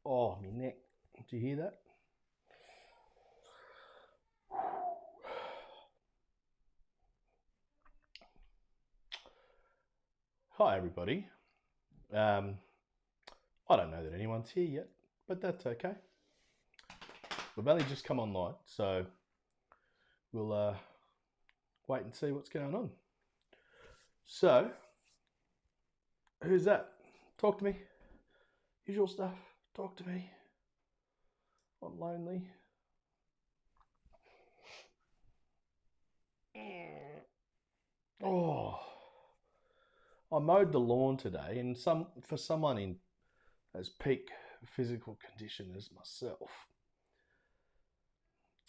Oh, my neck. Do you hear that? Hi, everybody. I don't know that anyone's here yet, but that's okay. We've only just come online, so we'll wait and see what's going on. So, who's that? Talk to me. Usual stuff. Talk to me. I'm lonely. Oh, I mowed the lawn today, and for someone in as peak physical condition as myself,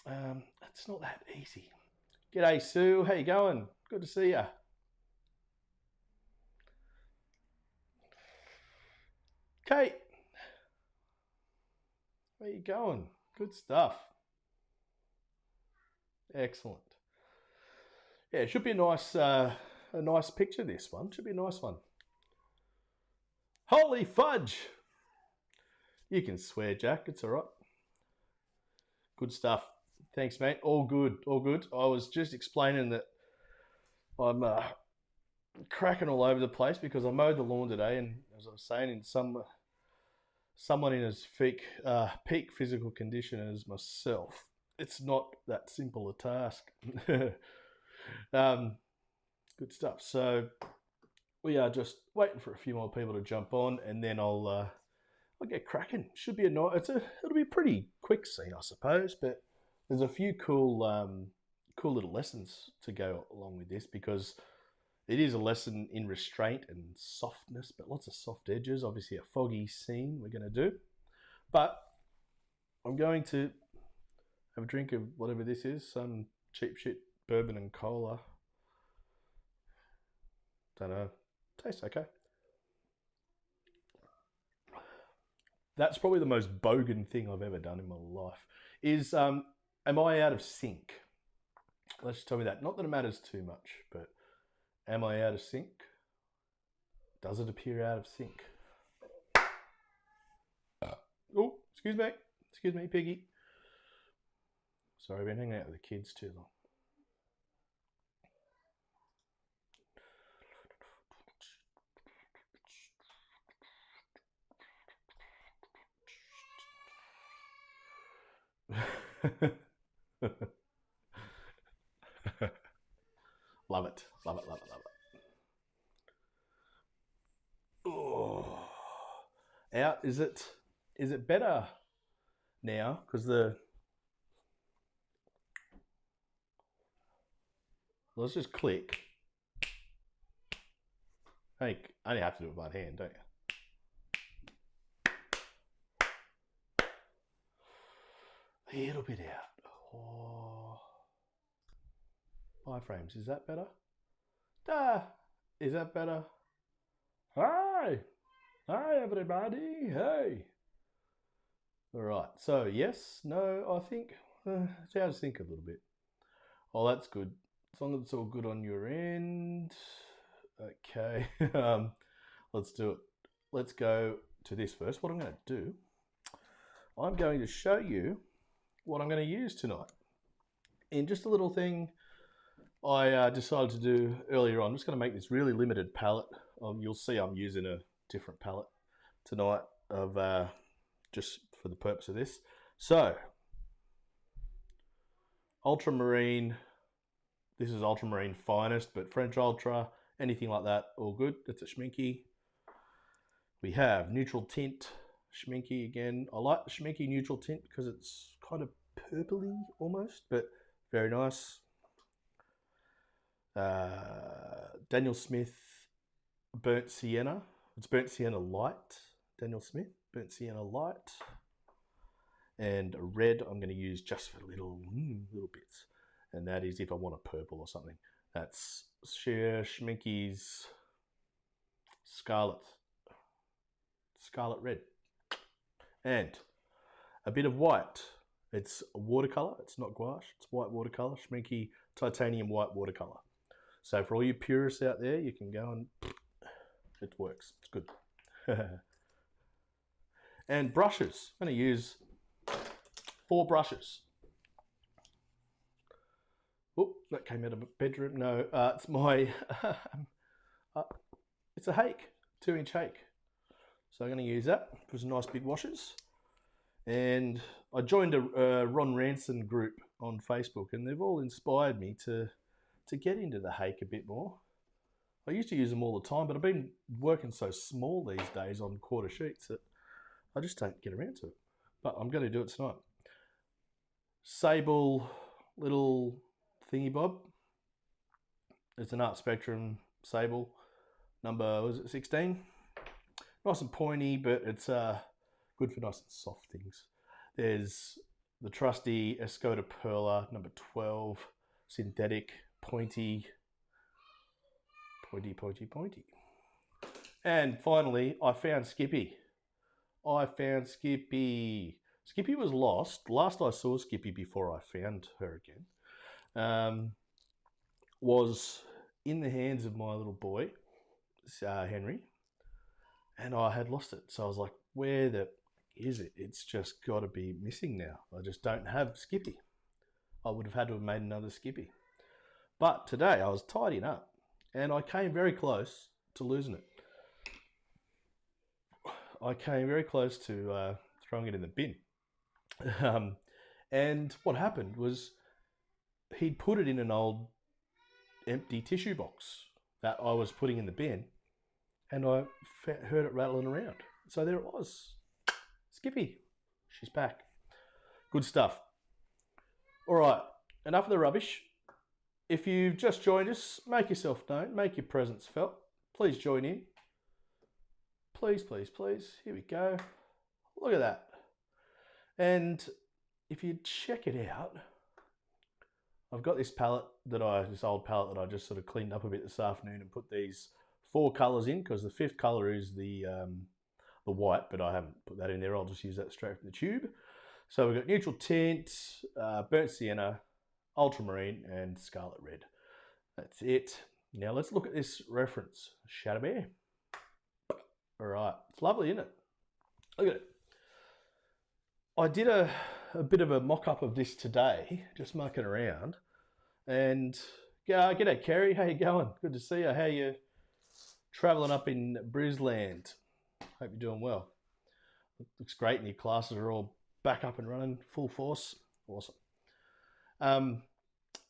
it's not that easy. G'day, Sue. How you going? Good to see ya. Kate, where you going? Good stuff. Excellent. Yeah, it should be a nice picture. This one should be a nice one. Holy fudge! You can swear, Jack. It's all right. Good stuff. Thanks, mate. All good. All good. I was just explaining that I'm cracking all over the place because I mowed the lawn today, and as I was saying, in someone in as peak physical condition as myself, it's not that simple a task. Good stuff. So we are just waiting for a few more people to jump on, and then I'll get cracking. Should be it'll be a pretty quick scene, I suppose, but there's a few cool little lessons to go along with this because it is a lesson in restraint and softness, but lots of soft edges. Obviously, a foggy scene we're going to do, but I'm going to have a drink of whatever this is, some cheap shit bourbon and cola. Don't know. Tastes okay. That's probably the most bogan thing I've ever done in my life. Is am I out of sync? Let's just tell me that. Not that it matters too much, but am I out of sync? Does it appear out of sync? Oh, excuse me. Excuse me, Piggy. Sorry, I've been hanging out with the kids too long. Love it. Love it, love it, love it. Oh. Out, is it better now? Because let's just click. I only have to do it by hand, don't you? A little bit out. Oh. 5 frames. Is that better? Is that better? Hi! Hi, everybody! Hey! Alright, so yes, no, I think it's out of sync a little bit. Oh, that's good. As long as it's all good on your end. Okay, let's do it. Let's go to this first. What I'm going to do, I'm going to show you what I'm going to use tonight. In just a little thing I decided to do earlier on. I'm just going to make this really limited palette. You'll see I'm using a different palette tonight of just for the purpose of this. So, ultramarine. This is ultramarine finest, but French ultra, anything like that, all good. It's a schminky. We have neutral tint schminky again. I like the schminky neutral tint because it's kind of purpley almost, but very nice. Daniel Smith Burnt Sienna. It's Burnt Sienna Light. Daniel Smith Burnt Sienna Light. And red I'm going to use just for little bits. And that is if I want a purple or something. That's Sheer Schminky's Scarlet Red. And a bit of white. It's a watercolour. It's not gouache. It's white watercolour. Schminky Titanium White Watercolour. So for all you purists out there, you can go and it works. It's good. And brushes. I'm going to use 4 brushes. Oh, that came out of a bedroom. No, it's my, it's a hake, 2-inch hake. So I'm going to use that for some nice big washes. And I joined a Ron Ranson group on Facebook, and they've all inspired me to get into the hake a bit more. I used to use them all the time, but I've been working so small these days on quarter sheets that I just don't get around to it. But I'm going to do it tonight. Sable little thingy bob. It's an Art Spectrum Sable, number, was it 16? Nice and pointy, but it's good for nice and soft things. There's the trusty Escoda Perla, number 12, synthetic, pointy. And finally, I found Skippy. Skippy was lost. Last I saw Skippy before I found her again was in the hands of my little boy, Henry, and I had lost it. So I was like, where the is it? It's just got to be missing now. I just don't have Skippy. I would have had to have made another Skippy. But today I was tidying up and I came very close to losing it. I came very close to throwing it in the bin. And what happened was he'd put it in an old empty tissue box that I was putting in the bin, and I heard it rattling around. So there it was. Skippy. She's back. Good stuff. All right, enough of the rubbish. If you've just joined us, make yourself known, make your presence felt. Please join in. Please, please, please. Here we go. Look at that. And if you check it out, I've got this palette this old palette that I just sort of cleaned up a bit this afternoon and put these 4 colours in, because the 5th colour is the white, but I haven't put that in there. I'll just use that straight from the tube. So we've got neutral tint, burnt sienna, ultramarine, and scarlet red. That's it. Now let's look at this reference, Shadow Bear. All right, it's lovely, isn't it? Look at it. I did a bit of a mock-up of this today, just mucking around. And g'day, Kerry. How you going? Good to see you. How you travelling up in Brisland? Hope you're doing well. Looks great, and your classes are all back up and running, full force. Awesome.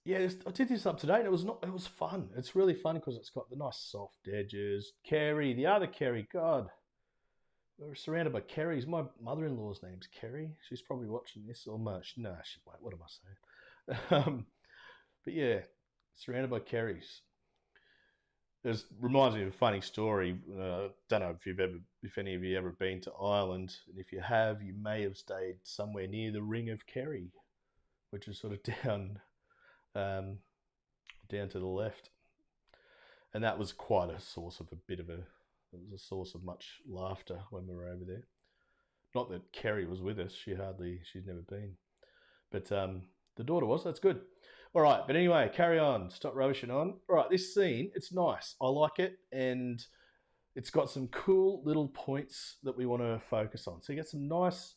Yeah, I did this up today, and it was fun. It's really fun because it's got the nice soft edges. Kerry, the other Kerry, God, we're surrounded by Kerrys. My mother-in-law's name's Kerry. She's probably watching this. Or no, she won't. What am I saying? But yeah, surrounded by Kerrys. It reminds me of a funny story. Don't know if any of you ever been to Ireland, and if you have, you may have stayed somewhere near the Ring of Kerry, which is sort of down to the left, and that was quite a source of it was a source of much laughter when we were over there. Not that Kerry was with us; she's never been, but the daughter was. That's good. All right, but anyway, carry on. Stop rubbishing on. All right, this scene, it's nice. I like it, and it's got some cool little points that we want to focus on. So you get some nice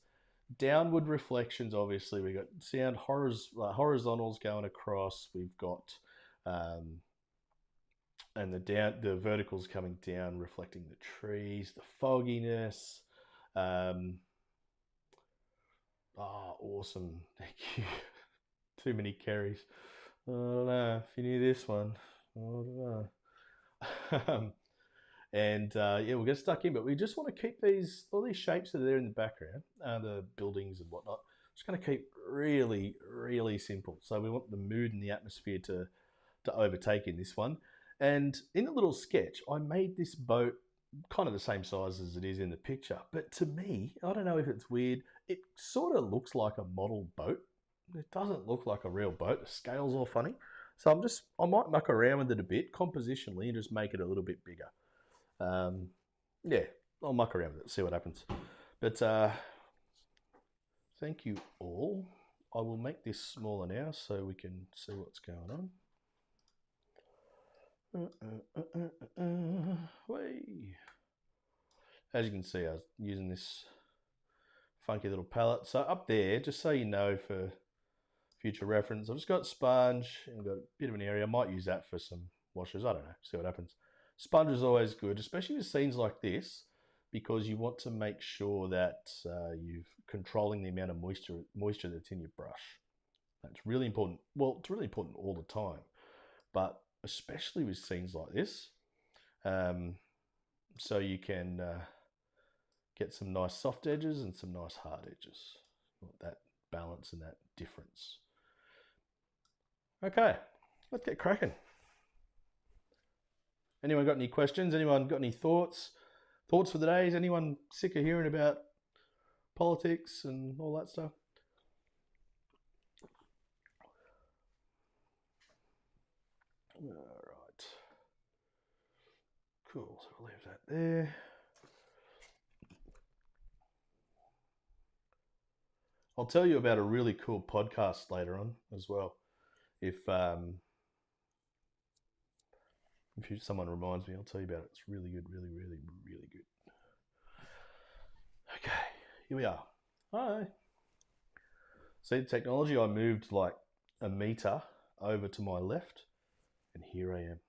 downward reflections. Obviously, we got sound horizontals going across. We've got and the verticals coming down, reflecting the trees, the fogginess. Awesome! Thank you. Too many Kerrys. I don't know if you knew this one. I don't know. And yeah, we'll get stuck in, but we just want to keep all these shapes that are there in the background, the buildings and whatnot. Just going to keep really, really simple. So we want the mood and the atmosphere to overtake in this one. And in the little sketch, I made this boat kind of the same size as it is in the picture. But to me, I don't know if it's weird, it sort of looks like a model boat. It doesn't look like a real boat. The scale's all funny. So I might muck around with it a bit compositionally and just make it a little bit bigger. Yeah, I'll muck around with it, see what happens. But thank you all. I will make this smaller now so we can see what's going on. as you can see, I was using this funky little palette. So up there, just so you know for future reference, I've just got sponge and got a bit of an area. I might use that for some washes. I don't know, see what happens. Sponge is always good, especially with scenes like this, because you want to make sure that you're controlling the amount of moisture that's in your brush. That's really important. Well, it's really important all the time, but especially with scenes like this, so you can get some nice soft edges and some nice hard edges. That balance and that difference. Okay, let's get cracking. Anyone got any questions? Anyone got any thoughts? Thoughts for the day? Is anyone sick of hearing about politics and all that stuff? All right. Cool, so we'll leave that there. I'll tell you about a really cool podcast later on as well. If someone reminds me, I'll tell you about it. It's really good, really, really, really good. Okay, here we are. Hi. See the technology? I moved like a meter over to my left, and here I am.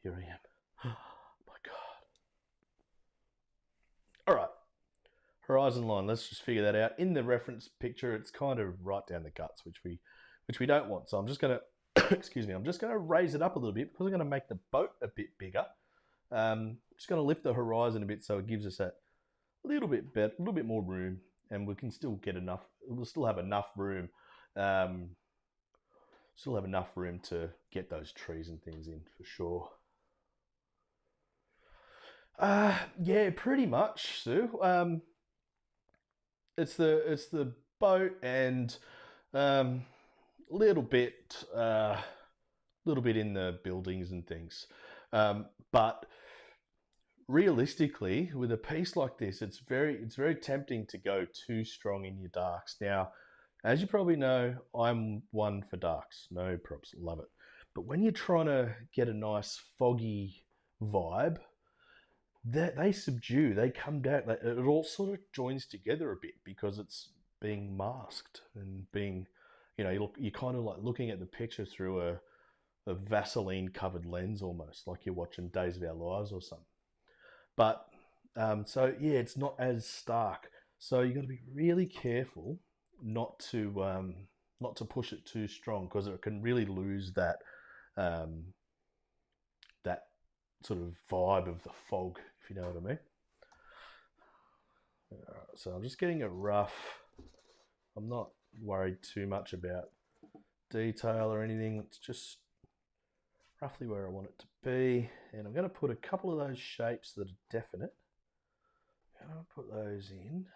Here I am. Oh my God. All right. Horizon line. Let's just figure that out. In the reference picture, it's kind of right down the guts, which we don't want. So I'm just going to excuse me, I'm just going to raise it up a little bit because I'm going to make the boat a bit bigger. Just going to lift the horizon a bit so it gives us a little bit more room, and we can still get enough. We'll still have enough room. Still have enough room to get those trees and things in for sure. Yeah, pretty much, Sue. It's the boat and little bit in the buildings and things, but realistically, with a piece like this, it's very tempting to go too strong in your darks. Now, as you probably know, I'm one for darks, no props, love it. But when you're trying to get a nice foggy vibe, they subdue, they come down, it all sort of joins together a bit because it's being masked and being, you're kind of like looking at the picture through a Vaseline covered lens, almost like you're watching Days of Our Lives or something. But so yeah, it's not as stark. So you got to be really careful not to push it too strong, because it can really lose that that sort of vibe of the fog, if you know what I mean. So I'm just getting it rough. I'm not worried too much about detail or anything. It's just roughly where I want it to be. And I'm going to put a couple of those shapes that are definite. I'll put those in.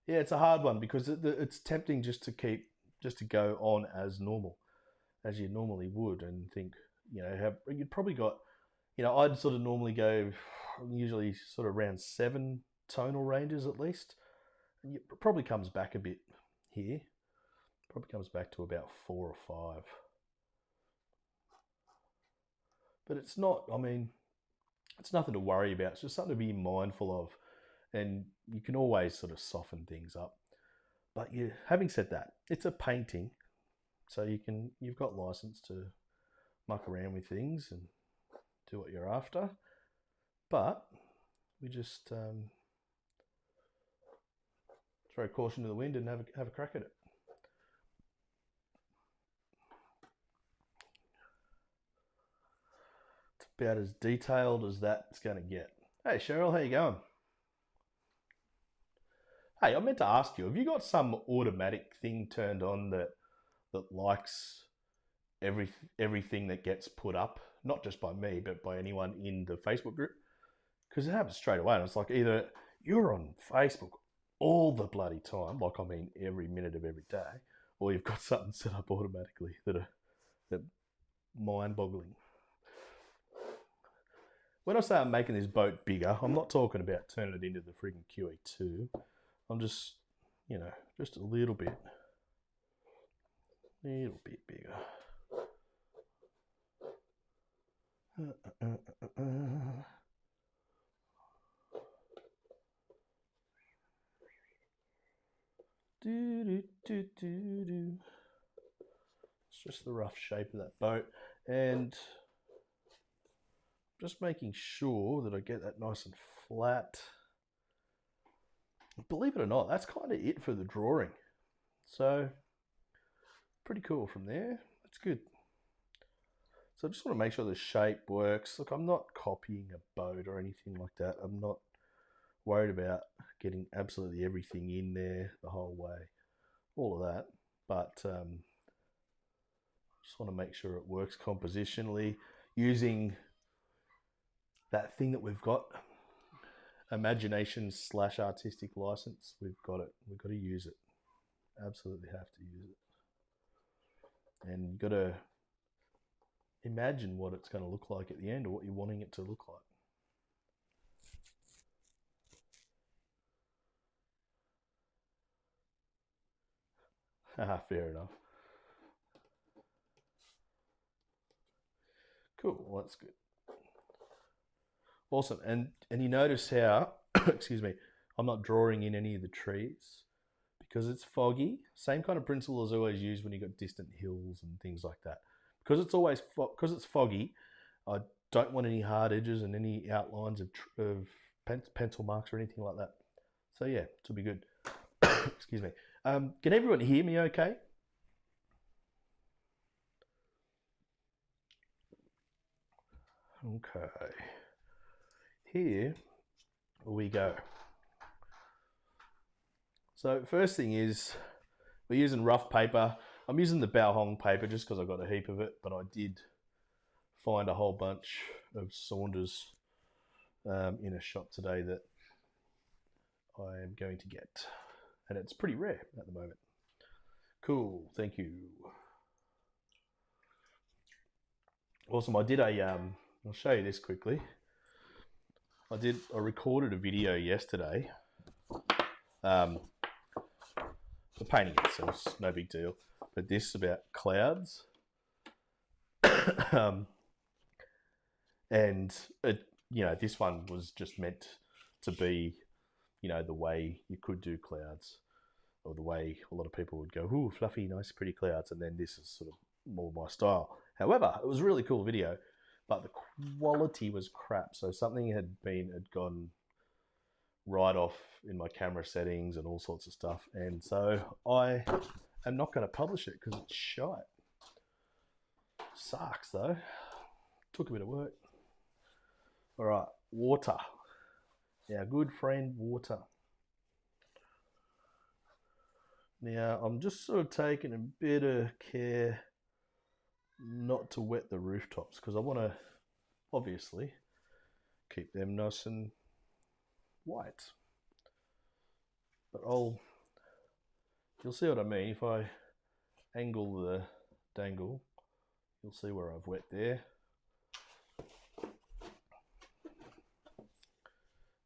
Yeah, it's a hard one because it's tempting just to go on as normal, as you normally would, and think, you'd probably got, I'd sort of normally go usually sort of around 7 tonal ranges at least. And it probably comes back a bit here. Probably comes back to about 4 or 5. But it's not, it's nothing to worry about. It's just something to be mindful of. And you can always sort of soften things up. But having said that, it's a painting, so you've got license to muck around with things and do what you're after. But we just throw caution to the wind and have a crack at it. It's about as detailed as that's going to get. Hey Cheryl, how you going? Hey, I meant to ask you, have you got some automatic thing turned on that likes everything that gets put up, not just by me, but by anyone in the Facebook group? Because it happens straight away, and it's like either you're on Facebook all the bloody time, like every minute of every day, or you've got something set up automatically that mind-boggling. When I say I'm making this boat bigger, I'm not talking about turning it into the friggin' QE2. I'm just, just a little bit. a little bit bigger. It's just the rough shape of that boat, and just making sure that I get that nice and flat. Believe it or not, that's kind of it for the drawing. So pretty cool from there. That's good. So I just want to make sure the shape works. Look, I'm not copying a boat or anything like that. I'm not worried about getting absolutely everything in there the whole way, all of that. But I just want to make sure it works compositionally using that thing that we've got, imagination / artistic license. We've got it. We've got to use it. Absolutely have to use it. And you've got to imagine what it's going to look like at the end, or what you're wanting it to look like. Fair enough. Cool. Well, that's good. Awesome. And you notice how, excuse me, I'm not drawing in any of the trees because it's foggy. Same kind of principle as I always use when you've got distant hills and things like that. Because it's always because it's foggy, I don't want any hard edges and any outlines of pencil marks or anything like that. So yeah, it will be good. Excuse me. Can everyone hear me okay? Okay. Here we go. So first thing is, we're using rough paper. I'm using the Bao Hong paper just because I got a heap of it, but I did find a whole bunch of Saunders in a shop today that I am going to get, and it's pretty rare at the moment. Cool, thank you. Awesome. I did I'll show you this quickly. I recorded a video yesterday. The painting itself's no big deal, but this is about clouds. And it, this one was just meant to be, the way you could do clouds, or the way a lot of people would go, ooh, fluffy, nice, pretty clouds. And then this is sort of more my style. However, it was a really cool video, but the quality was crap. So something had gone right off in my camera settings and all sorts of stuff. And so I am not going to publish it because it's shite. Sucks though. Took a bit of work. All right, water. Our good friend water. Now I'm just sort of taking a bit of care not to wet the rooftops because I want to obviously keep them nice and white. But you'll see what I mean. If I angle the dangle, you'll see where I've wet there.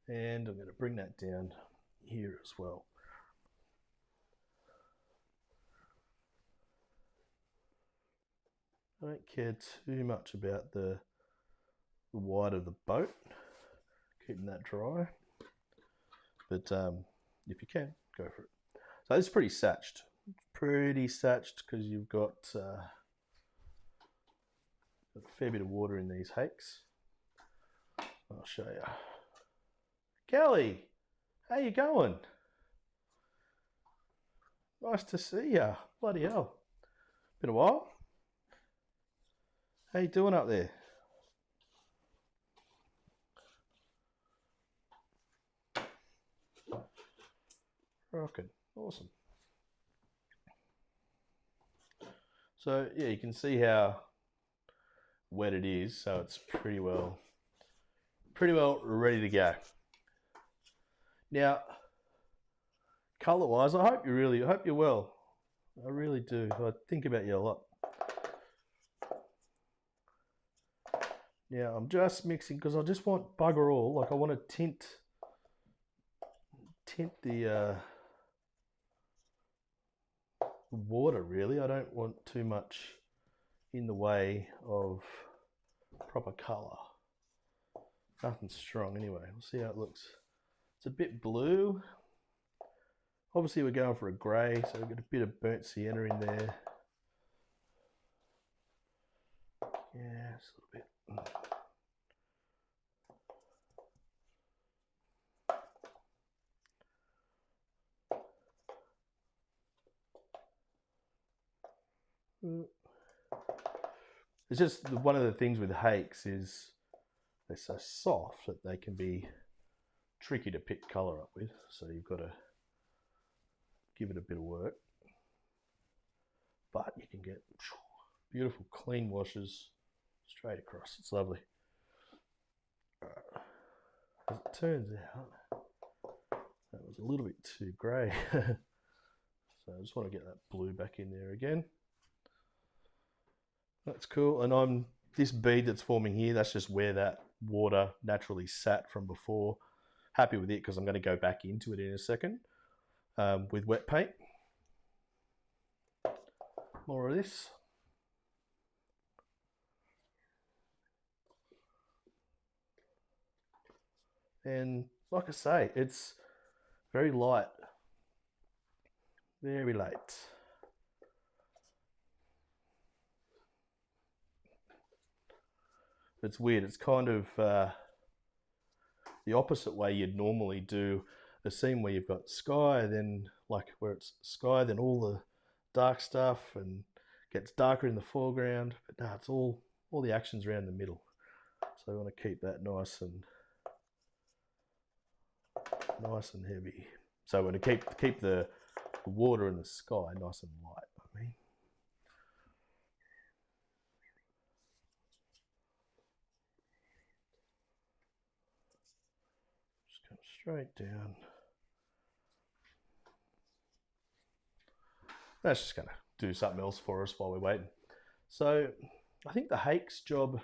And I'm going to bring that down here as well. I don't care too much about the white of the boat, keeping that dry. But if you can, go for it. So this is pretty satched. Pretty satched because you've got a fair bit of water in these hakes. I'll show you. Kelly, how you going? Nice to see ya. Bloody hell. Been a while. How you doing up there? Rocking. Awesome. So yeah, you can see how wet it is. So it's pretty well ready to go. Now, color-wise, I hope you're well. I really do. I think about you a lot. Now I'm just mixing because I just want bugger all. Like I want to tint the water really. I don't want too much in the way of proper colour. Nothing strong anyway. We'll see how it looks. It's a bit blue. Obviously we're going for a grey, so we've got a bit of burnt sienna in there. Yeah, just a little bit. It's just one of the things with hakes is they're so soft that they can be tricky to pick colour up with, so you've got to give it a bit of work. But you can get beautiful clean washes straight across. It's lovely. As it turns out, that was a little bit too grey. So I just want to get that blue back in there again. That's cool. And this bead that's forming here, that's just where that water naturally sat from before. Happy with it because I'm going to go back into it in a second with wet paint. More of this. And like I say, it's very light. Very light. It's weird. It's kind of the opposite way you'd normally do a scene where you've got sky, then like where it's sky, then all the dark stuff and gets darker in the foreground. But no, it's all the action's around the middle. So I want to keep that nice and heavy. So I want to keep the water and the sky nice and light. I mean. Just come straight down. That's just going to do something else for us while we're waiting. So I think the Hakes job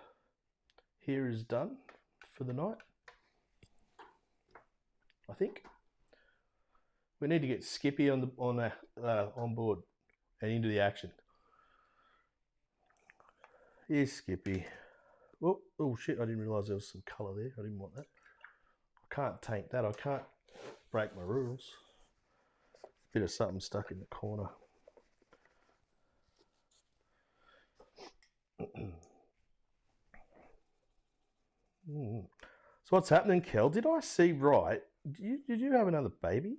here is done for the night. I think we need to get Skippy on board and into the action. Here's Skippy. Oh shit! I didn't realise there was some colour there. I didn't want that. I can't taint that. I can't break my rules. Bit of something stuck in the corner. So what's happening, Kel? Did I see right? Did you have another baby?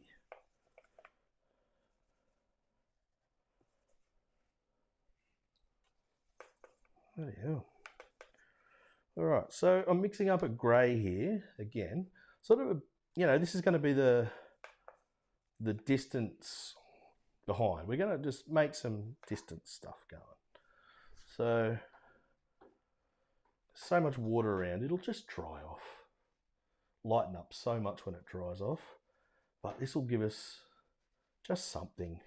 Bloody hell. All right, so I'm mixing up a grey here again. Sort of, this is going to be the distance behind. We're going to just make some distance stuff going. So much water around, it'll just dry off. Lighten up so much when it dries off. But this will give us just something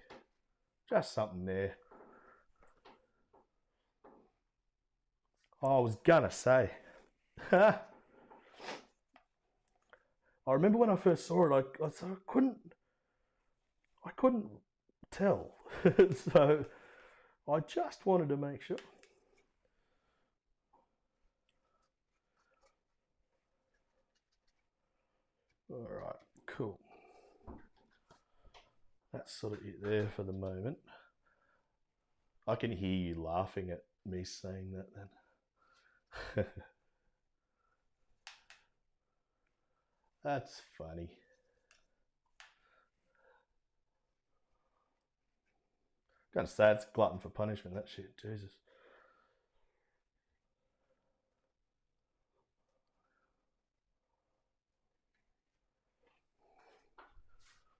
there. Oh, I was gonna say. I remember when I first saw it, I couldn't tell. So I just wanted to make sure. All right, cool. That's sort of it there for the moment. I can hear you laughing at me saying that then. That's funny. Gotta say, it's glutton for punishment, that shit, Jesus.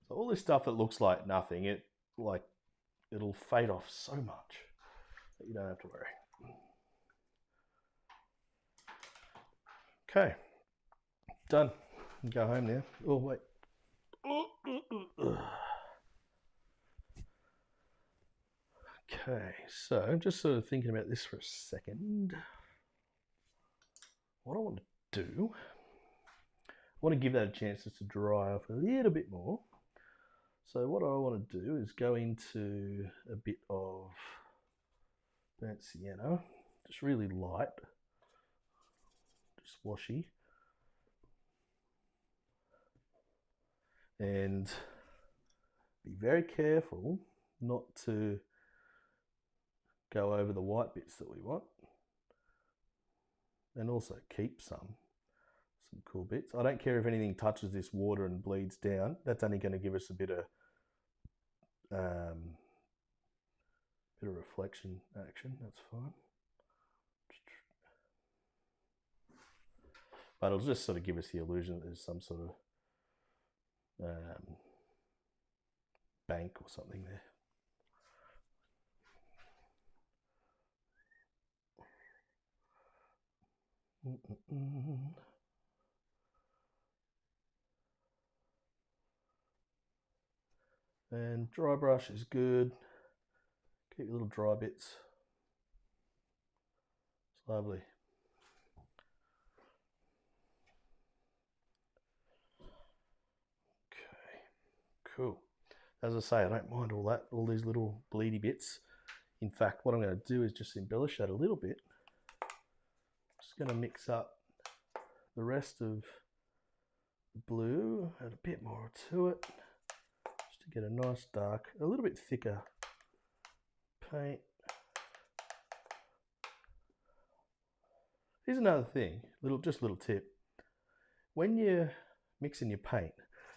So all this stuff that looks like nothing, it'll fade off so much that you don't have to worry. Okay, done. Go home now. Oh wait. Okay, so I'm just sort of thinking about this for a second. What I want to do, I want to give that a chance just to dry off a little bit more. So what I want to do is go into a bit of burnt sienna, just really light, just washy, and be very careful not to go over the white bits that we want, and also keep some cool bits. I don't care if anything touches this water and bleeds down. That's only going to give us a bit of reflection action. That's fine. But it'll just sort of give us the illusion that there's some sort of bank or something there. And dry brush is good. Keep your little dry bits. It's lovely. Okay, cool. As I say, I don't mind all that, all these little bleedy bits. In fact, what I'm going to do is just embellish that a little bit. Just going to mix up the rest of the blue, add a bit more to it, just to get a nice dark, a little bit thicker paint. Here's another thing, just a little tip. When you're mixing your paint,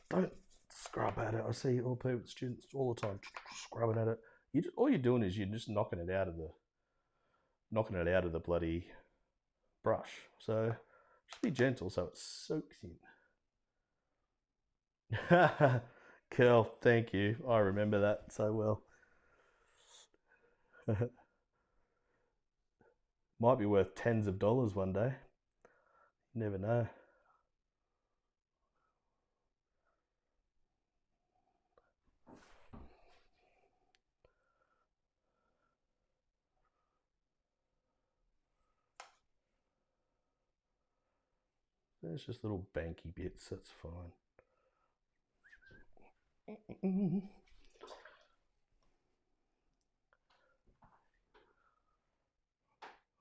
don't scrub at it. I see all people, students all the time scrubbing at it. All you're doing is you're just knocking it out of the bloody brush. So just be gentle so it soaks in. Cool, thank you. I remember that so well. Might be worth tens of dollars one day. You never know. There's just little banky bits, that's fine.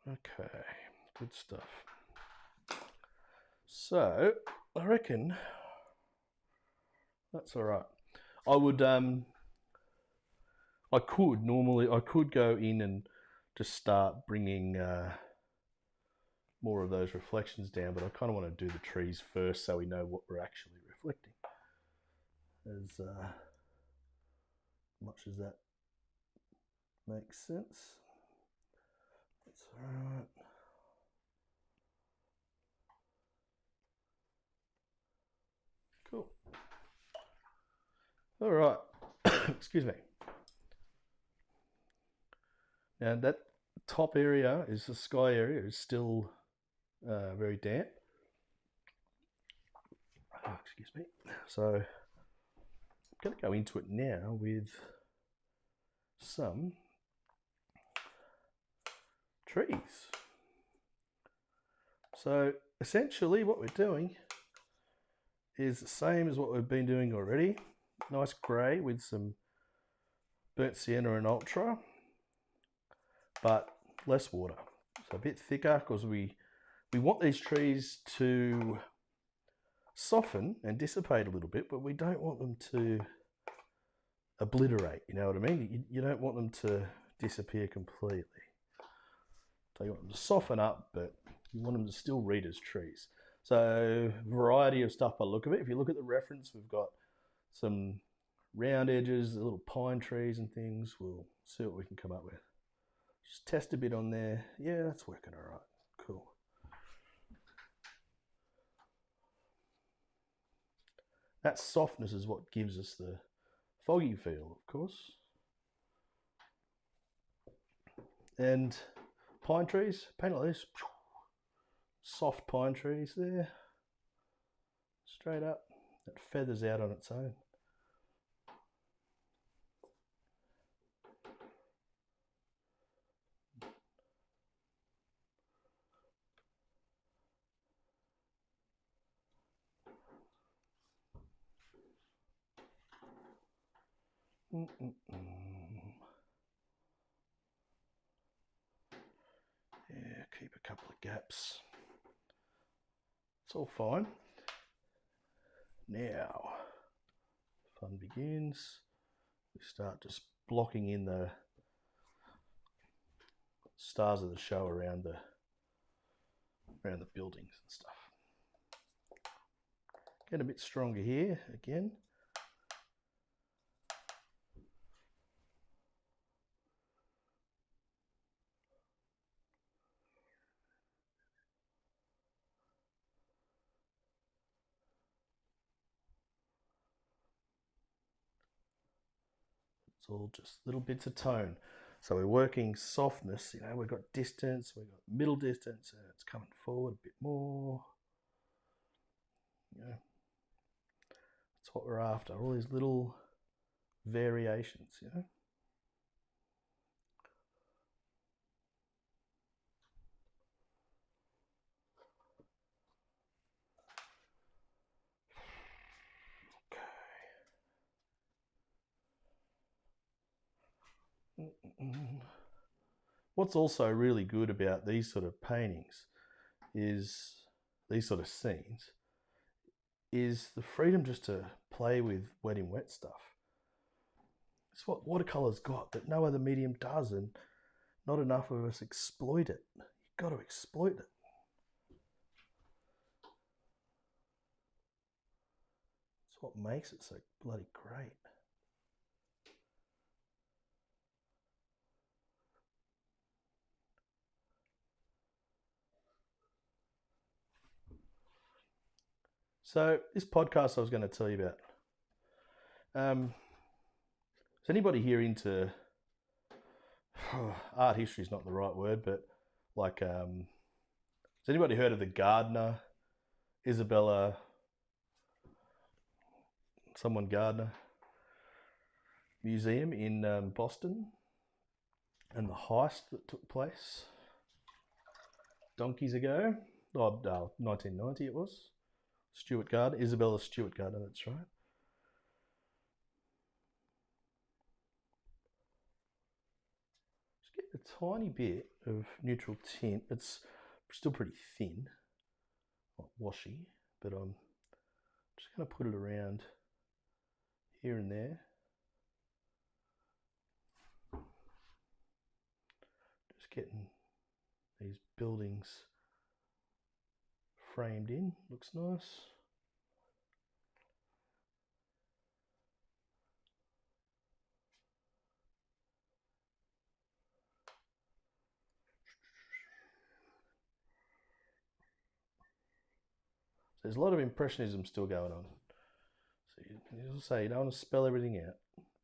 Okay, good stuff. So, I reckon that's all right. I could go in and just start bringing more of those reflections down, but I kind of want to do the trees first so we know what we're actually reflecting. As much as that makes sense. That's all right. Cool. All right. Excuse me. Now that top area is the sky area is still very damp. Oh, excuse me. So I'm going to go into it now with some trees. So essentially what we're doing is the same as what we've been doing already. Nice grey with some burnt sienna and ultra, but less water. So a bit thicker because we want these trees to soften and dissipate a little bit, but we don't want them to obliterate, you know what I mean? You don't want them to disappear completely. So you want them to soften up, but you want them to still read as trees. So variety of stuff by the look of it. If you look at the reference, we've got some round edges, the little pine trees and things. We'll see what we can come up with. Just test a bit on there. Yeah, that's working all right. Cool. That softness is what gives us the foggy feel, of course. And pine trees, paint like this. Soft pine trees there. Straight up. It feathers out on its own. Yeah, keep a couple of gaps. It's all fine. Now, fun begins. We start just blocking in the stars of the show around the buildings and stuff. Get a bit stronger here again. It's all just little bits of tone. So we're working softness, you know, we've got distance, we've got middle distance, and it's coming forward a bit more. You know, that's what we're after, all these little variations, you know. What's also really good about these sort of paintings is these sort of scenes is the freedom just to play with wet in wet stuff. It's what watercolour's got that no other medium does, and not enough of us exploit it. You've got to exploit it. It's what makes it so bloody great. So this podcast I was going to tell you about. Is anybody here into art history is not the right word, but like, has anybody heard of the Gardner, Isabella, Gardner Museum in Boston, and the heist that took place donkeys ago? 1990 it was. Stuart Gardner, Isabella Stuart Gardner, that's right. Just get a tiny bit of neutral tint. It's still pretty thin, not washy, but I'm just going to put it around here and there. Just getting these buildings framed in, looks nice. So there's a lot of impressionism still going on. So you say you don't want to spell everything out,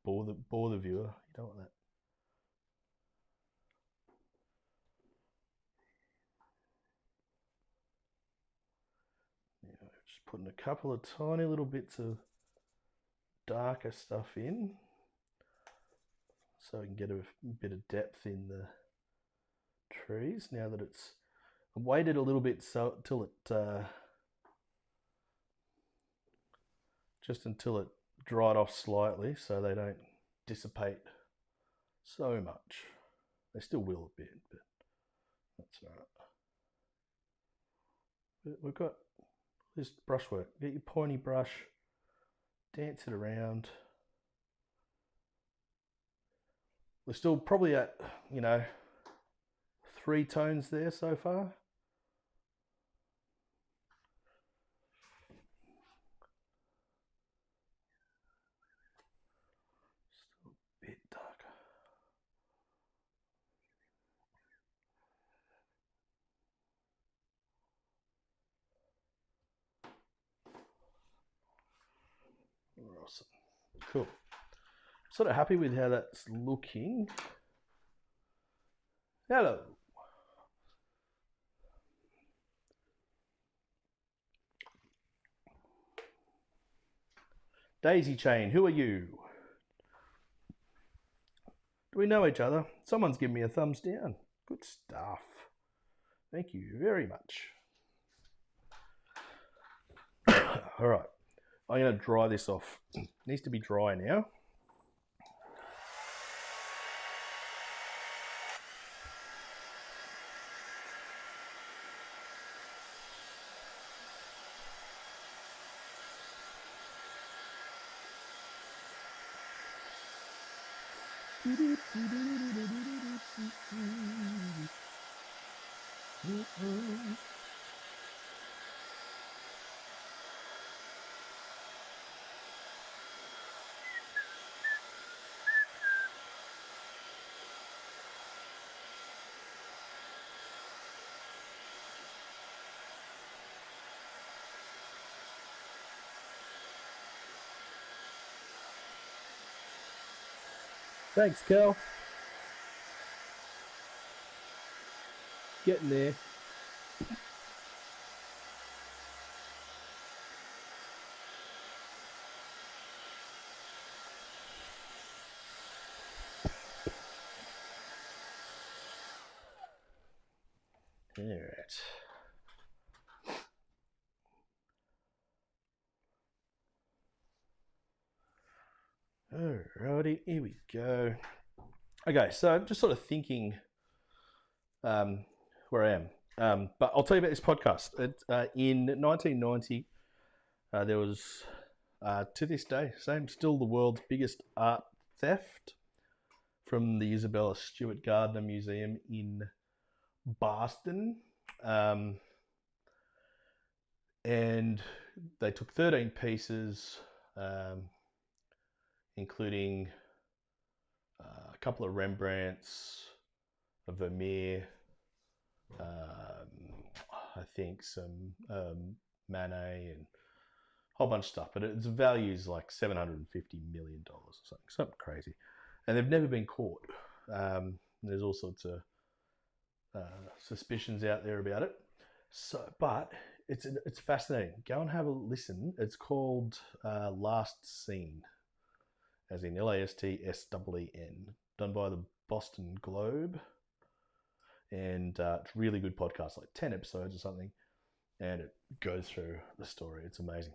bore the viewer. You don't want that. Now, just putting a couple of tiny little bits of darker stuff in, so we can get a bit of depth in the trees. Now that it's, I waited a little bit till it just until it dried off slightly, so they don't dissipate so much. They still will a bit, but that's all right. But we've got this brushwork. Get your pointy brush, dance it around. We're still probably at, 3 tones there so far. Still a bit darker. Awesome. Cool. Sort of happy with how that's looking. Hello. Daisy Chain, who are you? Do we know each other? Someone's given me a thumbs down. Good stuff. Thank you very much. All right. I'm going to dry this off. It needs to be dry now. Thanks, Cal. Getting there. All right. Alrighty, here we go. Okay, so I'm just sort of thinking where I am. But I'll tell you about this podcast. In 1990, there was, to this day, still the world's biggest art theft from the Isabella Stewart Gardner Museum in Boston. And they took 13 pieces, including a couple of Rembrandts, a Vermeer, I think some Manet, and a whole bunch of stuff. But its value is like $750 million or something crazy. And they've never been caught. There's all sorts of suspicions out there about it. So, but it's fascinating. Go and have a listen. It's called Last Scene, as in LASTSEEN, done by the Boston Globe, and it's a really good podcast, like 10 episodes or something, and it goes through the story. It's amazing.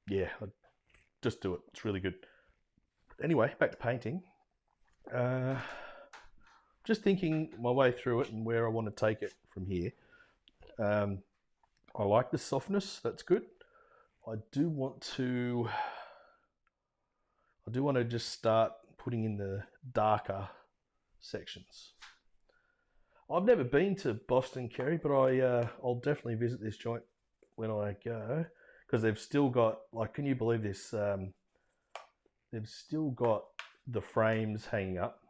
Yeah, just do it. It's really good. Anyway, back to painting. Just thinking my way through it and where I want to take it from here. I like the softness. That's good. I do want to just start putting in the darker sections. I've never been to Boston, Kerry, but I'll definitely visit this joint when I go, because they've still got, like, can you believe this? They've still got the frames hanging up,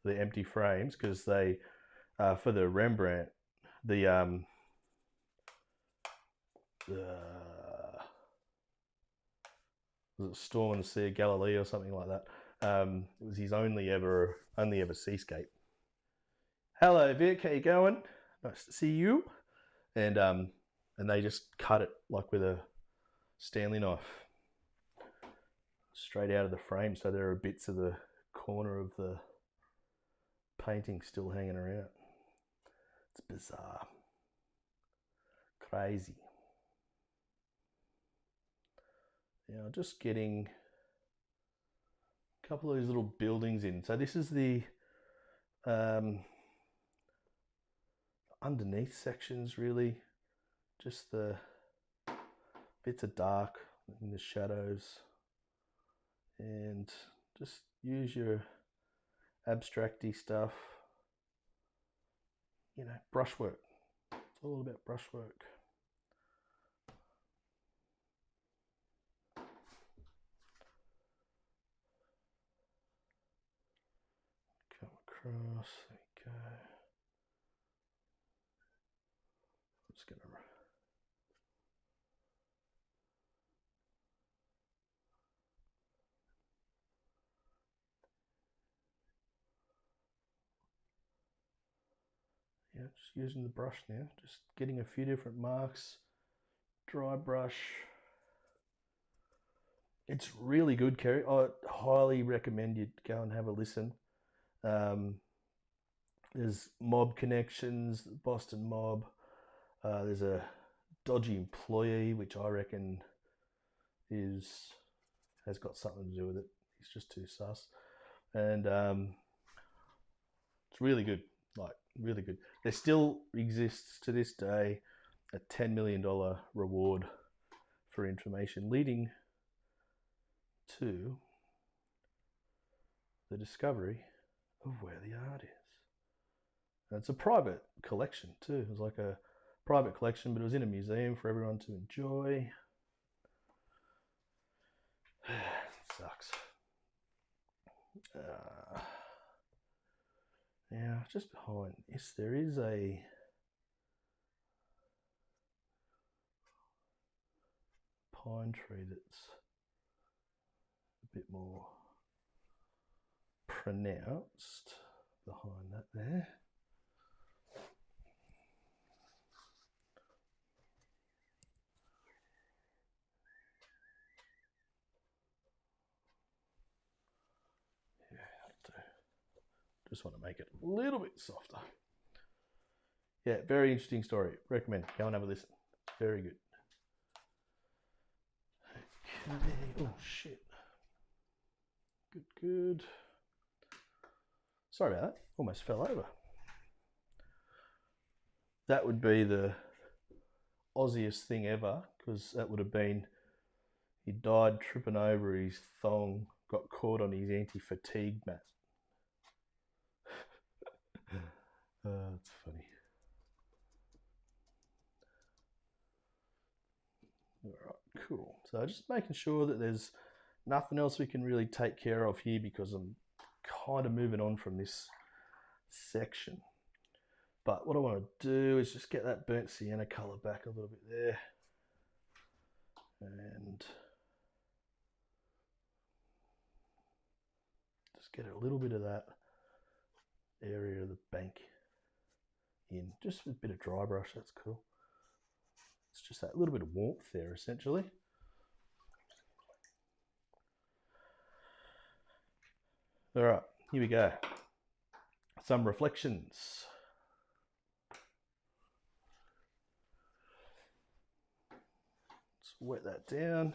the empty frames, because they, for the Rembrandt, the was it Storm on the Sea of Galilee or something like that? It was his only ever seascape. Hello, Vic, how you going? Nice to see you. And they just cut it like with a Stanley knife, straight out of the frame. So there are bits of the corner of the painting still hanging around. It's bizarre, crazy. Yeah, just getting a couple of these little buildings in. So this is the underneath sections, really, just the bits of dark in the shadows, and just use your abstracty stuff, you know, brushwork. It's all about brushwork. Come across, there we go. I'm just gonna just using the brush now, just getting a few different marks, dry brush. It's really good, Kerry. I highly recommend you go and have a listen. There's mob connections, Boston mob. There's a dodgy employee, which I reckon has got something to do with it. He's just too sus. And it's really good, like really good. There still exists to this day a $10 million reward for information, leading to the discovery of where the art is. And it's a private collection too. It was like a private collection, but it was in a museum for everyone to enjoy. Sucks. Now, just behind this, there is a pine tree that's a bit more pronounced behind that there. Just want to make it a little bit softer. Yeah, very interesting story. Recommend. Go and have a listen. Very good. Okay. Oh, shit. Good. Sorry about that. Almost fell over. That would be the Aussiest thing ever, because that would have been, he died tripping over his thong, got caught on his anti-fatigue mat. That's funny. All right, cool. So just making sure that there's nothing else we can really take care of here, because I'm kind of moving on from this section. But what I want to do is just get that burnt sienna colour back a little bit there. And just get a little bit of that area of the bank in. Just with a bit of dry brush, that's cool. It's just that little bit of warmth there, essentially. All right, here we go. Some reflections. Let's wet that down.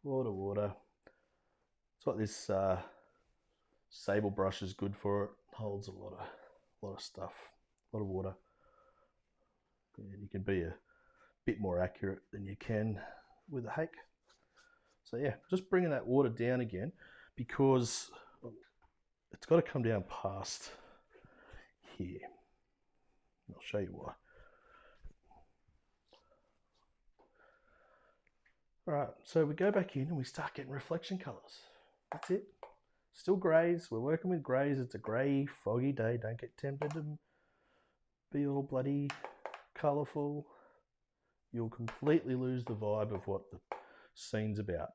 Water. It's what this sable brush is good for. It holds a lot of stuff, a lot of water. And you can be a bit more accurate than you can with a hake. So yeah, just bringing that water down again, because it's got to come down past here. I'll show you why. All right, so we go back in and we start getting reflection colours. That's it. Still greys. We're working with greys. It's a grey, foggy day. Don't get tempted to be all bloody colourful. You'll completely lose the vibe of what the scene's about.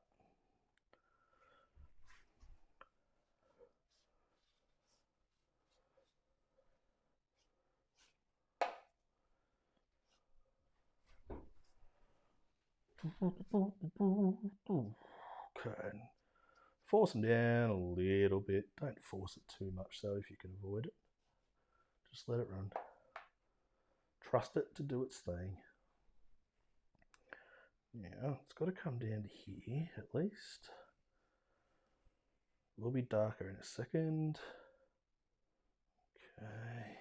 Okay. Force them down a little bit. Don't force it too much though if you can avoid it. Just let it run. Trust it to do its thing. Now, it's got to come down to here at least. It will be darker in a second. Okay.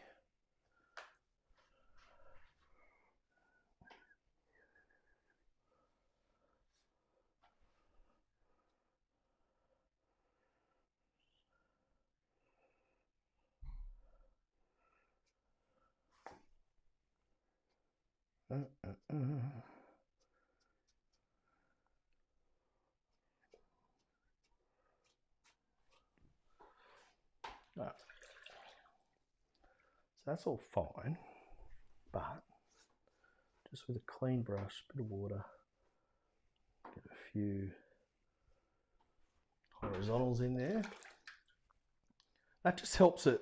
Right. So that's all fine, but just with a clean brush, bit of water, get a few horizontals in there. That just helps it.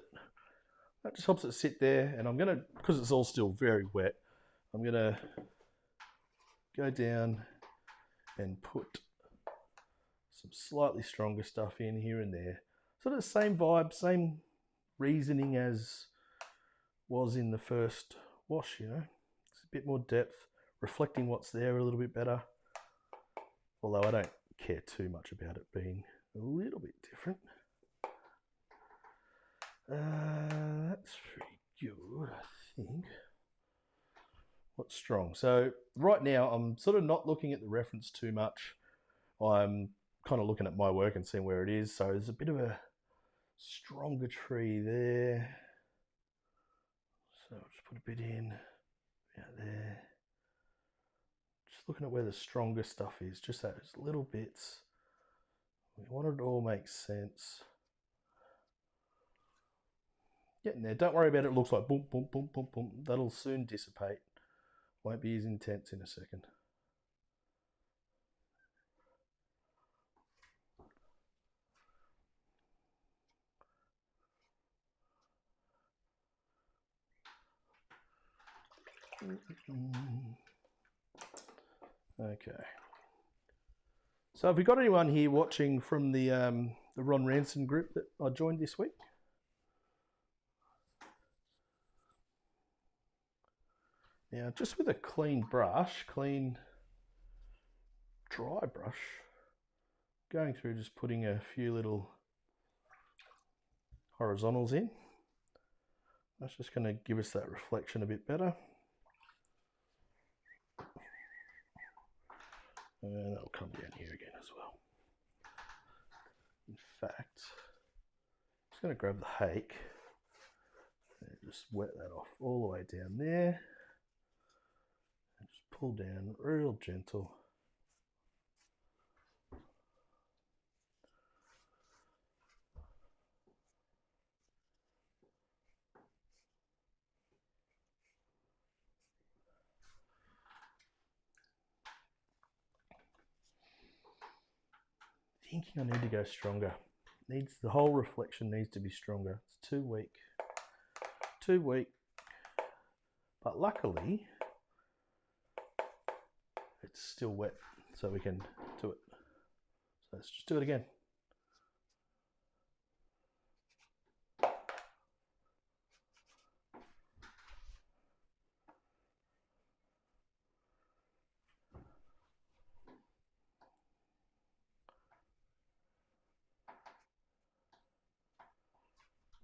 That just helps it sit there. And I'm gonna, because it's all still very wet, I'm gonna go down and put some slightly stronger stuff in here and there. Sort of the same vibe, same reasoning as was in the first wash, you know. It's a bit more depth, reflecting what's there a little bit better. Although I don't care too much about it being a little bit different. That's pretty good, I think. What's strong? So right now I'm sort of not looking at the reference too much. I'm kind of looking at my work and seeing where it is. So there's a bit of a stronger tree there. So I'll just put a bit in out there. Just looking at where the stronger stuff is, just those little bits. We want it to all make sense. Getting there. Don't worry about it. It looks like boom, boom, boom, boom, boom. That'll soon dissipate. Won't be as intense in a second. Okay. So have we got anyone here watching from the Ron Ranson group that I joined this week? Now, just with a clean brush, clean dry brush, going through just putting a few little horizontals in. That's just going to give us that reflection a bit better. And that'll come down here again as well. In fact, I'm just going to grab the hake and just wet that off all the way down there. And just pull down real gentle. Thinking I need to go stronger. The whole reflection needs to be stronger. It's too weak. Too weak. But luckily, it's still wet, so we can do it. So let's just do it again.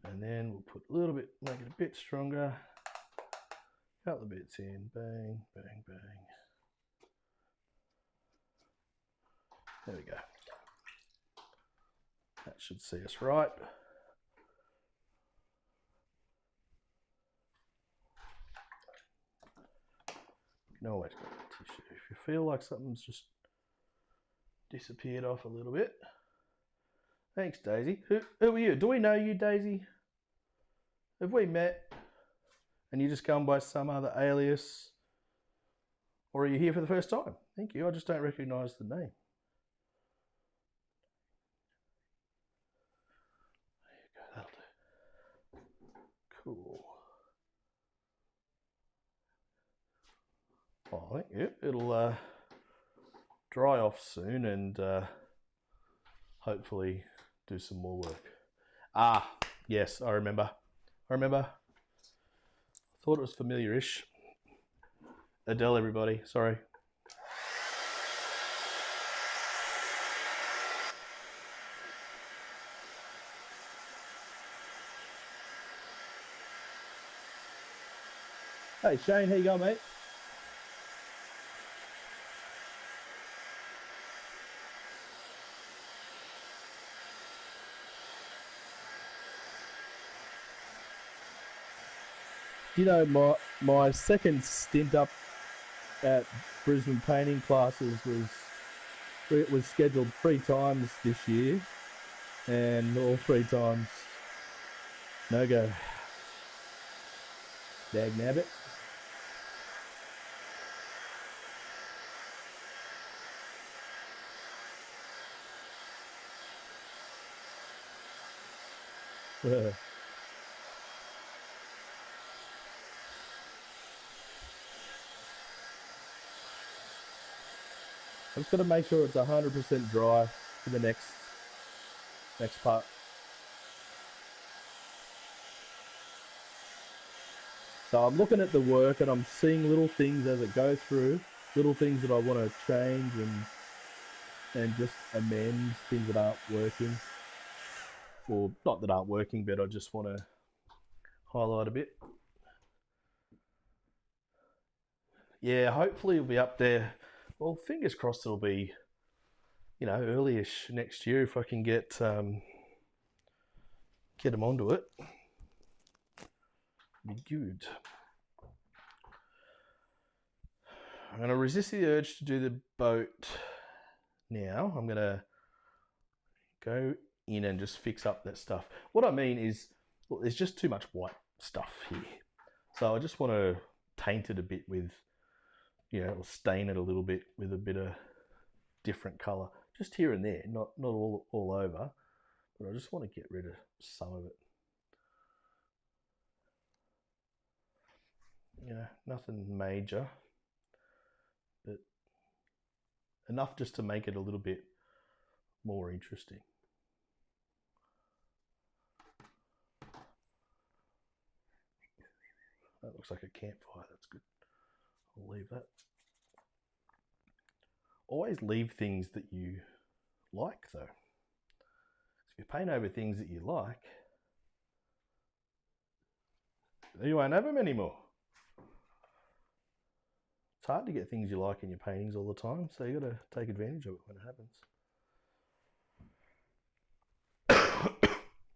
And then we'll put a little bit, make it a bit stronger. A couple of bits in, bang, bang, bang. There we go. That should see us right. You can always grab a tissue. If you feel like something's just disappeared off a little bit. Thanks, Daisy. Who are you? Do we know you, Daisy? Have we met? And you just going by some other alias? Or are you here for the first time? Thank you. I just don't recognise the name. There you go. That'll do. Cool. Oh, I think it'll dry off soon and hopefully do some more work. Ah, yes, I remember. Thought it was familiar-ish. Adele, everybody. Sorry. Hey, Shane, how you going, mate? You know, my second stint up at Brisbane painting classes was scheduled 3 times this year, and all 3 times no go. Dag nabbit. I'm just going to make sure it's 100% dry for the next part. So I'm looking at the work and I'm seeing little things as it goes through, little things that I want to change and just amend, things that aren't working. Or not that aren't working, but I just want to highlight a bit. Yeah, hopefully it'll be up there. Well, fingers crossed it'll be you know, early-ish next year if I can get them onto it. Be good. I'm going to resist the urge to do the boat now. I'm going to go in and just fix up that stuff. What I mean is, look, there's just too much white stuff here. So I just want to taint it a bit with, you know, or stain it a little bit with a bit of different colour. Just here and there, not all over. But I just want to get rid of some of it. You know, nothing major, but enough just to make it a little bit more interesting. That looks like a campfire, that's good. I'll leave that. Always leave things that you like though. If you paint over things that you like, you won't have them anymore. It's hard to get things you like in your paintings all the time, so you got to take advantage of it when it happens.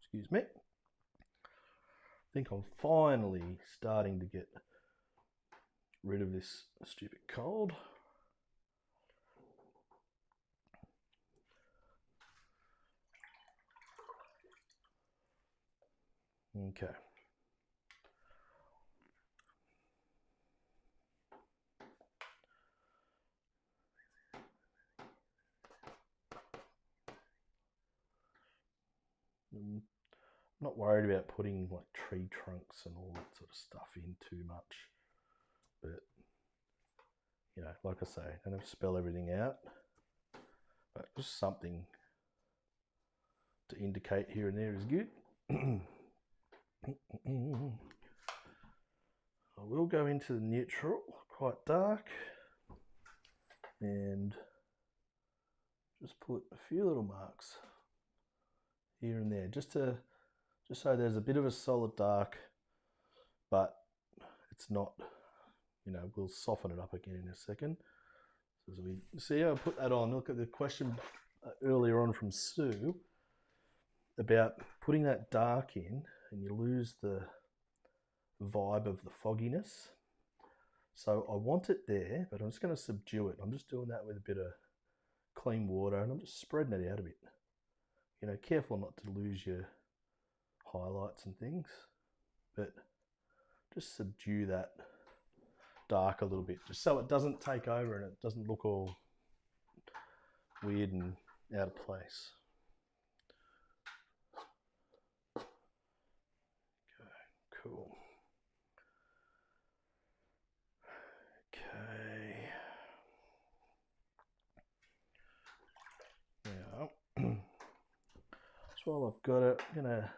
Excuse me. I think I'm finally starting to get rid of this stupid cold. Okay. I'm not worried about putting like tree trunks and all that sort of stuff in too much, but you know, like I say, I don't have to spell everything out, but just something to indicate here and there is good. I will go into the neutral, quite dark, and just put a few little marks here and there, just so there's a bit of a solid dark, but it's not, you know, we'll soften it up again in a second. So as we see, I'll put that on. Look at the question earlier on from Sue about putting that dark in and you lose the vibe of the fogginess. So I want it there, but I'm just going to subdue it. I'm just doing that with a bit of clean water and I'm just spreading it out a bit. You know, careful not to lose your highlights and things, but just subdue that dark a little bit, just so it doesn't take over and it doesn't look all weird and out of place. Okay, cool. Okay. Now, so while I've got it, I'm gonna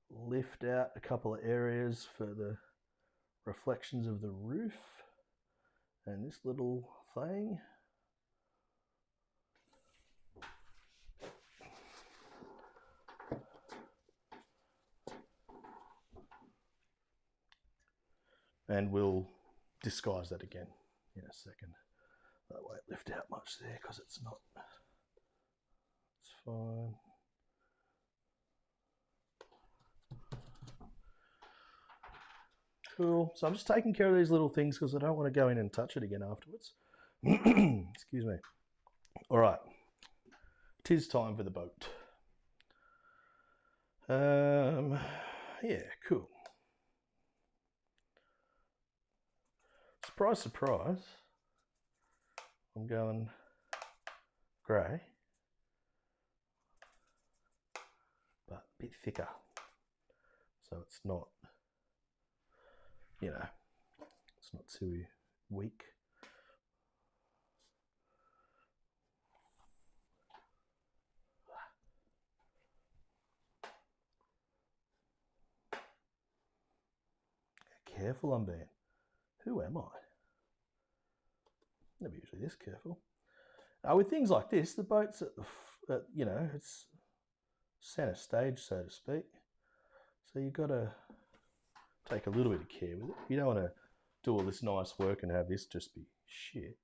lift out a couple of areas for the reflections of the roof and this little thing. And we'll disguise that again in a second. That won't lift out much there because it's not, it's fine. Cool. So I'm just taking care of these little things because I don't want to go in and touch it again afterwards. Excuse me. All right. 'Tis time for the boat. Yeah, cool. Surprise, surprise. I'm going grey, but a bit thicker. So it's not, you know, it's not too weak. How careful I'm being. Who am I? Never usually this careful. With things like this, the boat's at you know, it's center stage, so to speak. So you've got to take a little bit of care with it. You don't want to do all this nice work and have this just be shit.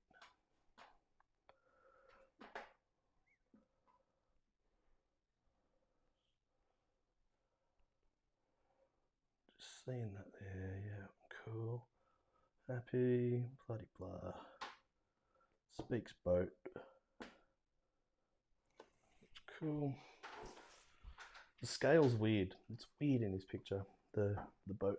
seeing that there, yeah, cool. Happy, bloody blah. Speaks boat. Cool. The scale's weird. It's weird in this picture, the boat.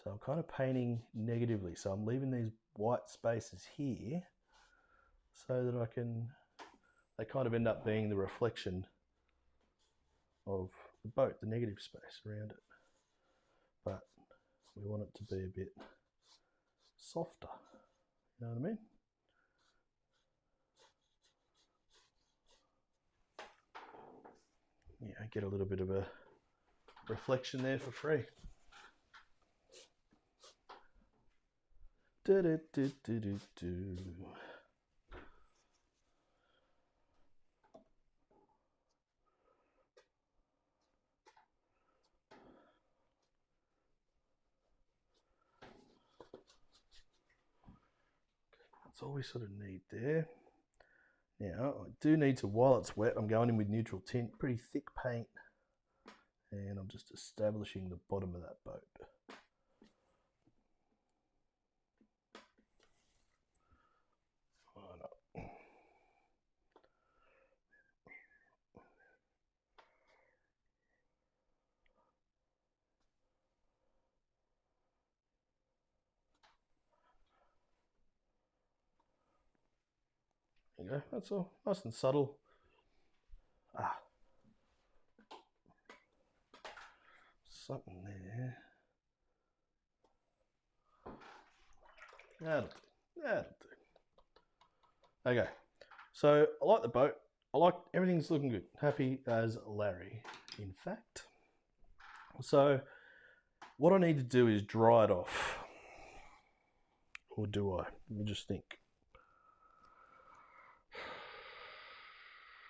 So I'm kind of painting negatively. So I'm leaving these white spaces here so that they kind of end up being the reflection of the boat, the negative space around it. But we want it to be a bit softer, you know what I mean? Yeah, get a little bit of a reflection there for free. Do, do, do, do, do, do. That's all we sort of need there. Now, I do need to, while it's wet, I'm going in with neutral tint, pretty thick paint, and I'm just establishing the bottom of that boat. There you go, that's all, nice and subtle. Something there. That'll do, that'll do. Okay, so I like the boat. I like, everything's looking good. Happy as Larry, in fact. So what I need to do is dry it off. Or do I? Let me just think.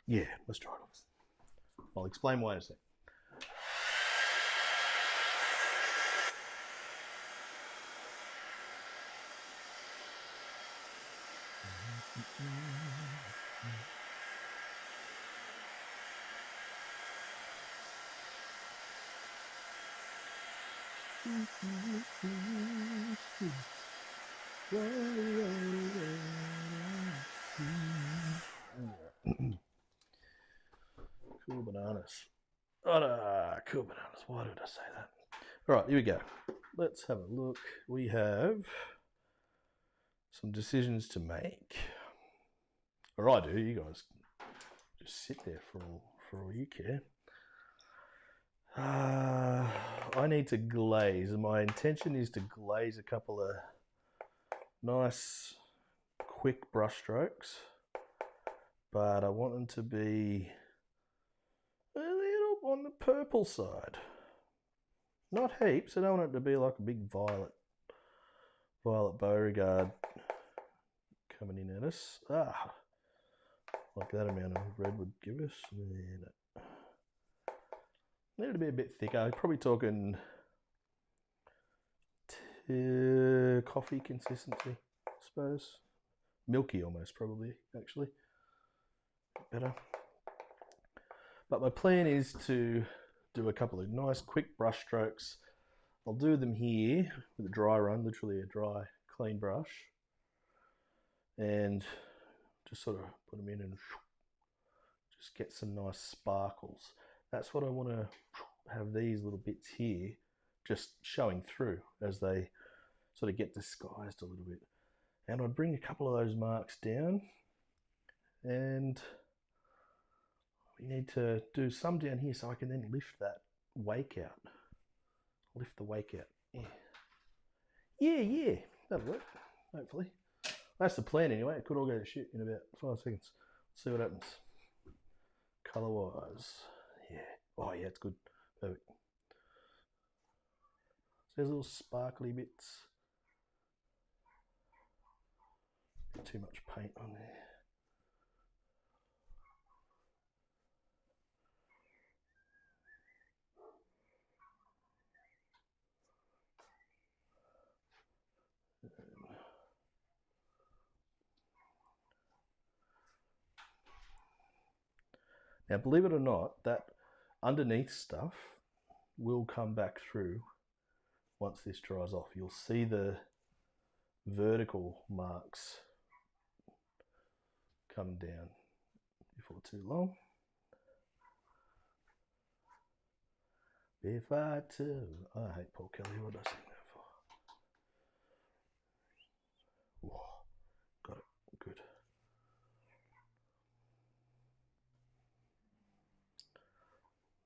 Yeah, let's dry it off. I'll explain why in a sec. Cool bananas. Cool bananas. Why did I say that? All right, here we go. Let's have a look. We have some decisions to make. Or I do. You guys just sit there for all you care. I need to glaze. My intention is to glaze a couple of nice quick brush strokes, but I want them to be a little on the purple side. Not heaps. I don't want it to be like a big violet Beauregard coming in at us. Like that amount of red would give us. Need it to be a bit thicker. Probably talking coffee consistency, I suppose. Milky almost, probably, actually. Better. But my plan is to do a couple of nice quick brush strokes. I'll do them here with a dry run, literally a dry, clean brush. And just sort of put them in and just get some nice sparkles. That's what I want to have, these little bits here just showing through as they sort of get disguised a little bit. And I'd bring a couple of those marks down, and we need to do some down here so I can then lift that wake out. Lift the wake out. Yeah, that'll work, hopefully. That's the plan anyway. It could all go to shit in about 5 seconds. Let's see what happens. Colour wise. Yeah. Oh yeah, it's good. Perfect. So there's little sparkly bits. Too much paint on there. Now, believe it or not, that underneath stuff will come back through once this dries off. You'll see the vertical marks come down before too long. If I too, I hate Paul Kelly. What did I sing that for? Whoa, got it. Good.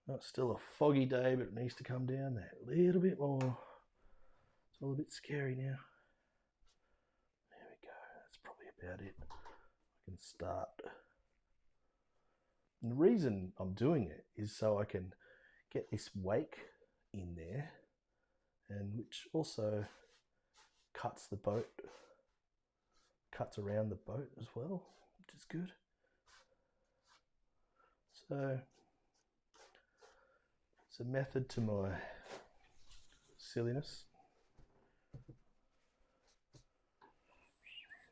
Oh, it's still a foggy day, but it needs to come down there a little bit more. It's all a bit scary now. There we go. That's probably about it. I can start. And the reason I'm doing it is so I can get this wake in there, and which also cuts the boat, cuts around the boat as well, which is good. So it's a method to my silliness.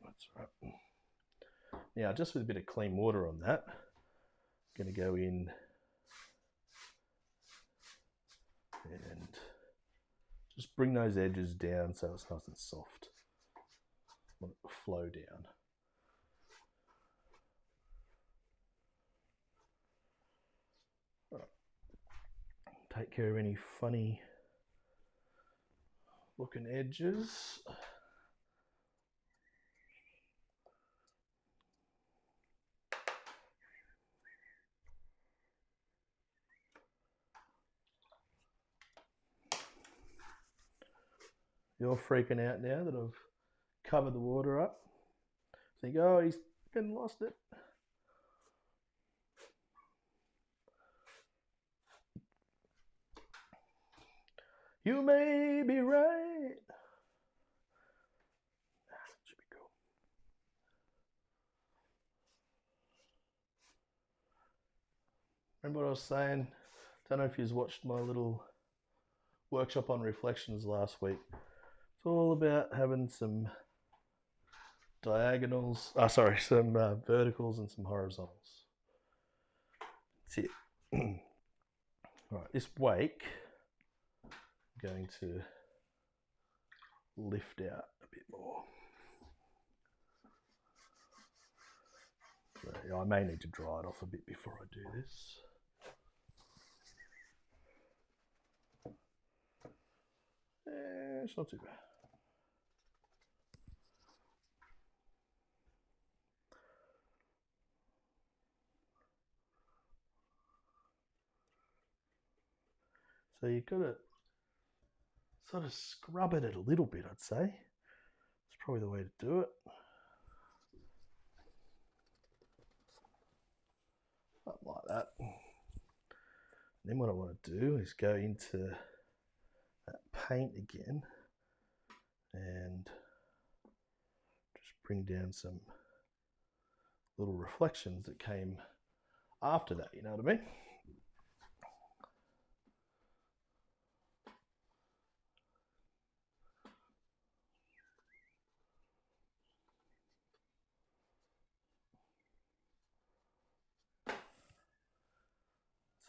That's right. Now, just with a bit of clean water on that, I'm going to go in and just bring those edges down so it's nice and soft. I want it to flow down. Right. Take care of any funny looking edges. You're freaking out now that I've covered the water up. Think, oh, he's been lost it. You may be right. Should be cool. Remember what I was saying? Don't know if you've watched my little workshop on reflections last week. It's all about having some diagonals, some verticals and some horizontals. That's it. All right, this wake, I'm going to lift out a bit more. So, yeah, I may need to dry it off a bit before I do this. It's not too bad. So you've got to sort of scrub it a little bit, I'd say. It's probably the way to do it. Something like that. And then what I want to do is go into that paint again and just bring down some little reflections that came after that, you know what I mean?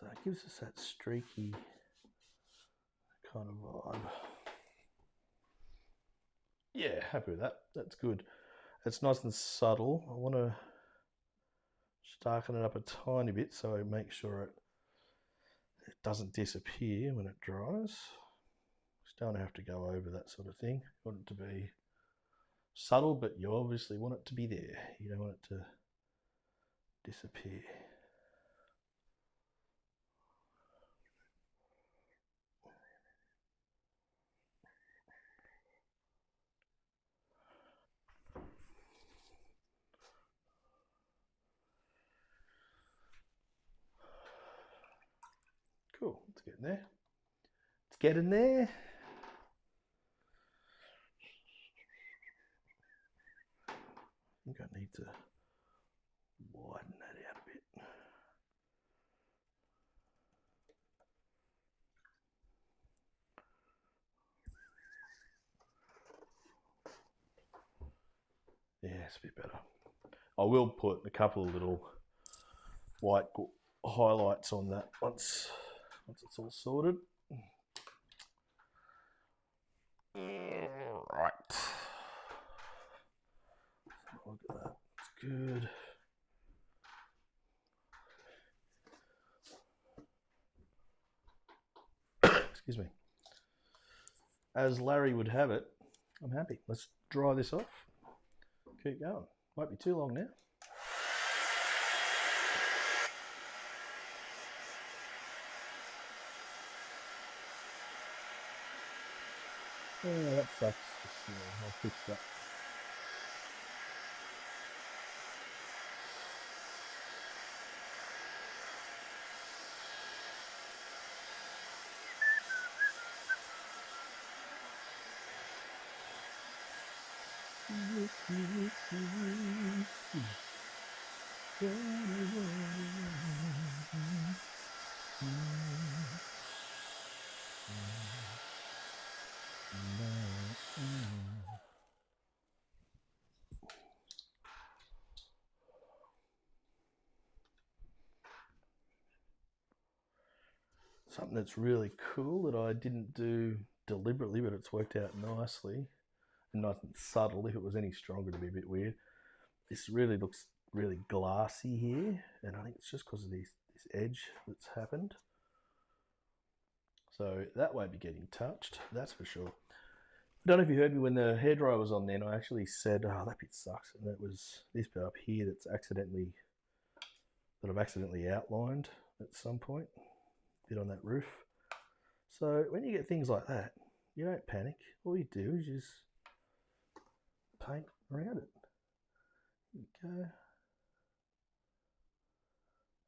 So it gives us that streaky kind of vibe. Yeah, happy with that. That's good. It's nice and subtle. I want to darken it up a tiny bit so I make sure it doesn't disappear when it dries. Just don't have to go over that sort of thing. You want it to be subtle, but you obviously want it to be there. You don't want it to disappear. Cool, it's getting there. It's getting there. I think I need to widen that out a bit. Yeah, it's a bit better. I will put a couple of little white highlights on that once it's all sorted. Right. Look at that. It's good. Excuse me. As Larry would have it, I'm happy. Let's dry this off. Keep going. Won't be too long now. Oh, that sucks. I'll fix that. Something that's really cool that I didn't do deliberately, but it's worked out nicely and nice and subtle. If it was any stronger, it'd be a bit weird. This really looks really glassy here, and I think it's just because of this edge that's happened. So that won't be getting touched, that's for sure. I don't know if you heard me when the hairdryer was on then. I actually said, oh, that bit sucks. And it was this bit up here that I've accidentally outlined at some point, bit on that roof. So when you get things like that, you don't panic. All you do is just paint around it. There you go.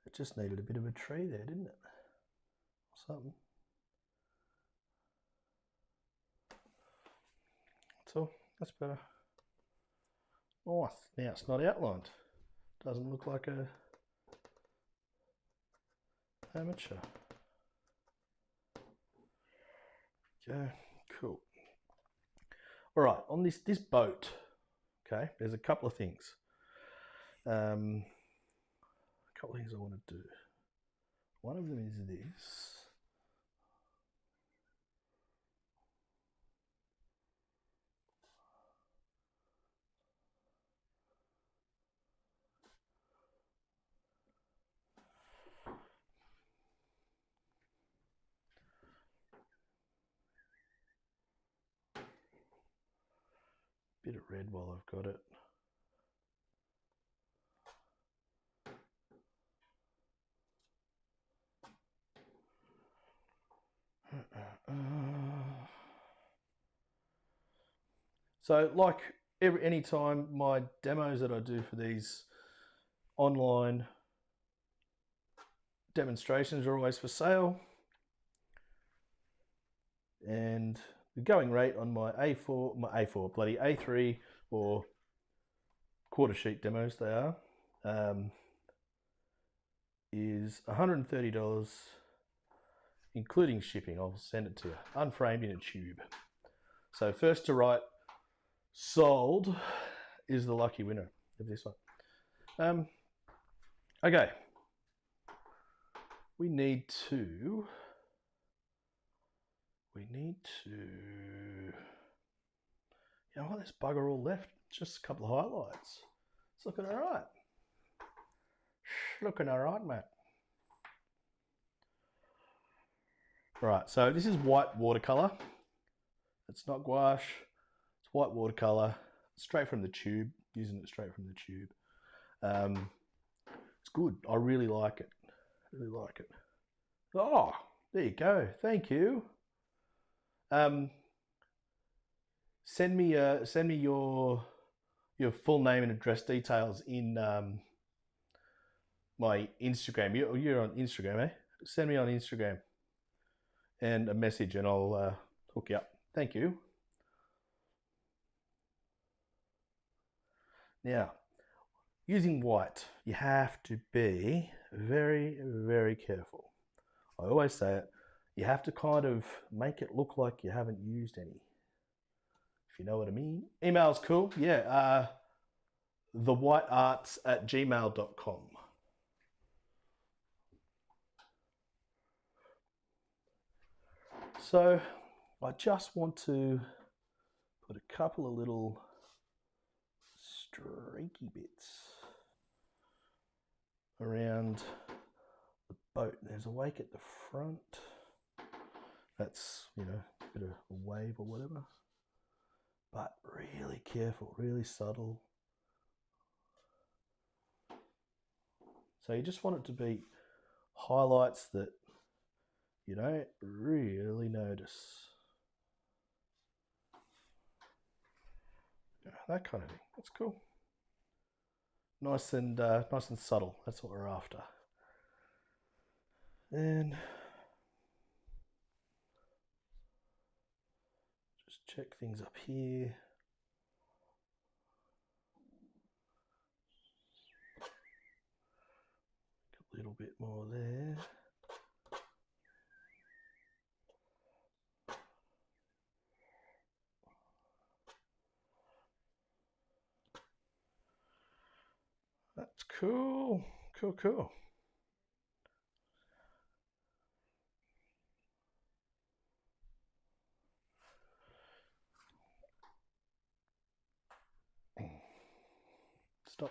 It just needed a bit of a tree there, didn't it? Or something. That's all. That's better. Nice. Now it's not outlined. Doesn't look like a amateur. Okay, cool. All right, on this boat, okay, there's a couple of things. A couple of things I want to do. One of them is this. Bit of red while I've got it. So like any time my demos that I do for these online demonstrations are always for sale, and the going rate on my A3 or quarter sheet demos they are is $130 including shipping. I'll send it to you unframed in a tube. So first to write sold is the lucky winner of this one. Okay, we need to you know what, this bugger all left, just a couple of highlights. It's looking all right. Looking all right, mate. Right, so this is white watercolor. It's not gouache, it's white watercolor, straight from the tube, using it straight from the tube. It's good, I really like it, really like it. Oh, there you go, thank you. Send me your full name and address details in my Instagram. You're on Instagram, eh? Send me on Instagram and a message, and I'll hook you up. Thank you. Now, using white, you have to be very, very careful. I always say it. You have to kind of make it look like you haven't used any. If you know what I mean. Email's cool. Yeah. thewhitearts@gmail.com. So I just want to put a couple of little streaky bits around the boat. There's a wake at the front. That's, you know, a bit of a wave or whatever. But really careful, really subtle. So you just want it to be highlights that you don't really notice. Yeah, that kind of thing. That's cool. Nice and subtle. That's what we're after. And just check things up here. A little bit more there. That's cool. Cool, cool. Stop.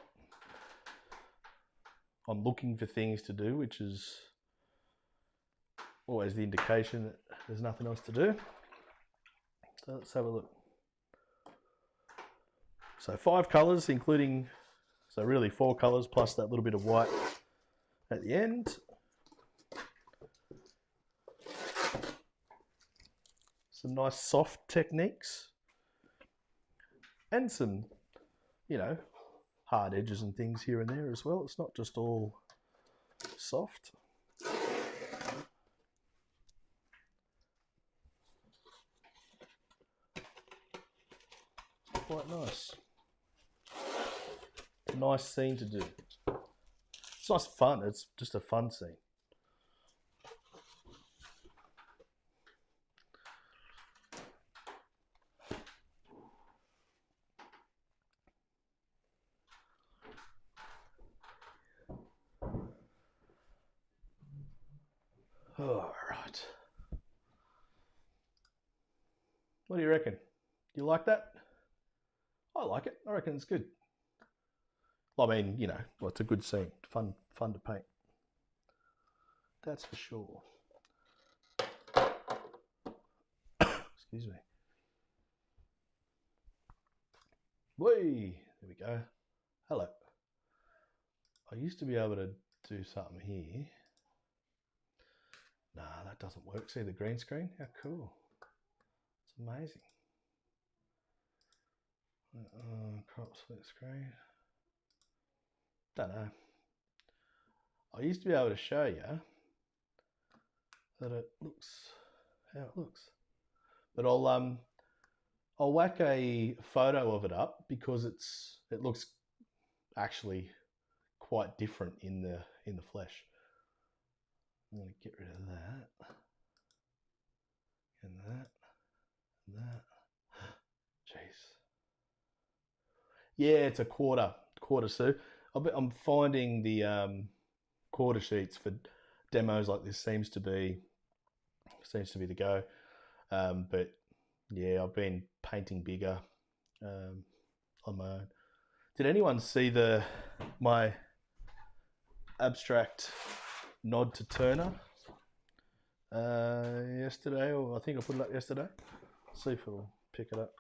I'm looking for things to do, which is always the indication that there's nothing else to do. So let's have a look. So 5 colours, including, so really 4 colours plus that little bit of white at the end. Some nice soft techniques. And some, you know, hard edges and things here and there as well. It's not just all soft. Quite nice. It's a nice scene to do. It's nice fun. It's just a fun scene. All right. What do you reckon? Do you like that? I like it. I reckon it's good. I mean, you know, well, it's a good scene. Fun to paint. That's for sure. Excuse me. Whee! There we go. Hello. I used to be able to do something here. Nah, that doesn't work. See the green screen? How cool. It's amazing. Crop split screen. Don't know. I used to be able to show you that it looks how it looks, but I'll whack a photo of it up because it looks actually quite different in the flesh. I'm going to get rid of that and that and that. Jeez. Yeah, it's a quarter Sue. I'm finding the quarter sheets for demos like this seems to be the go. But yeah, I've been painting bigger on my own. Did anyone see my abstract nod to Turner yesterday? Or I think I put it up yesterday. Let's see if it'll pick it up.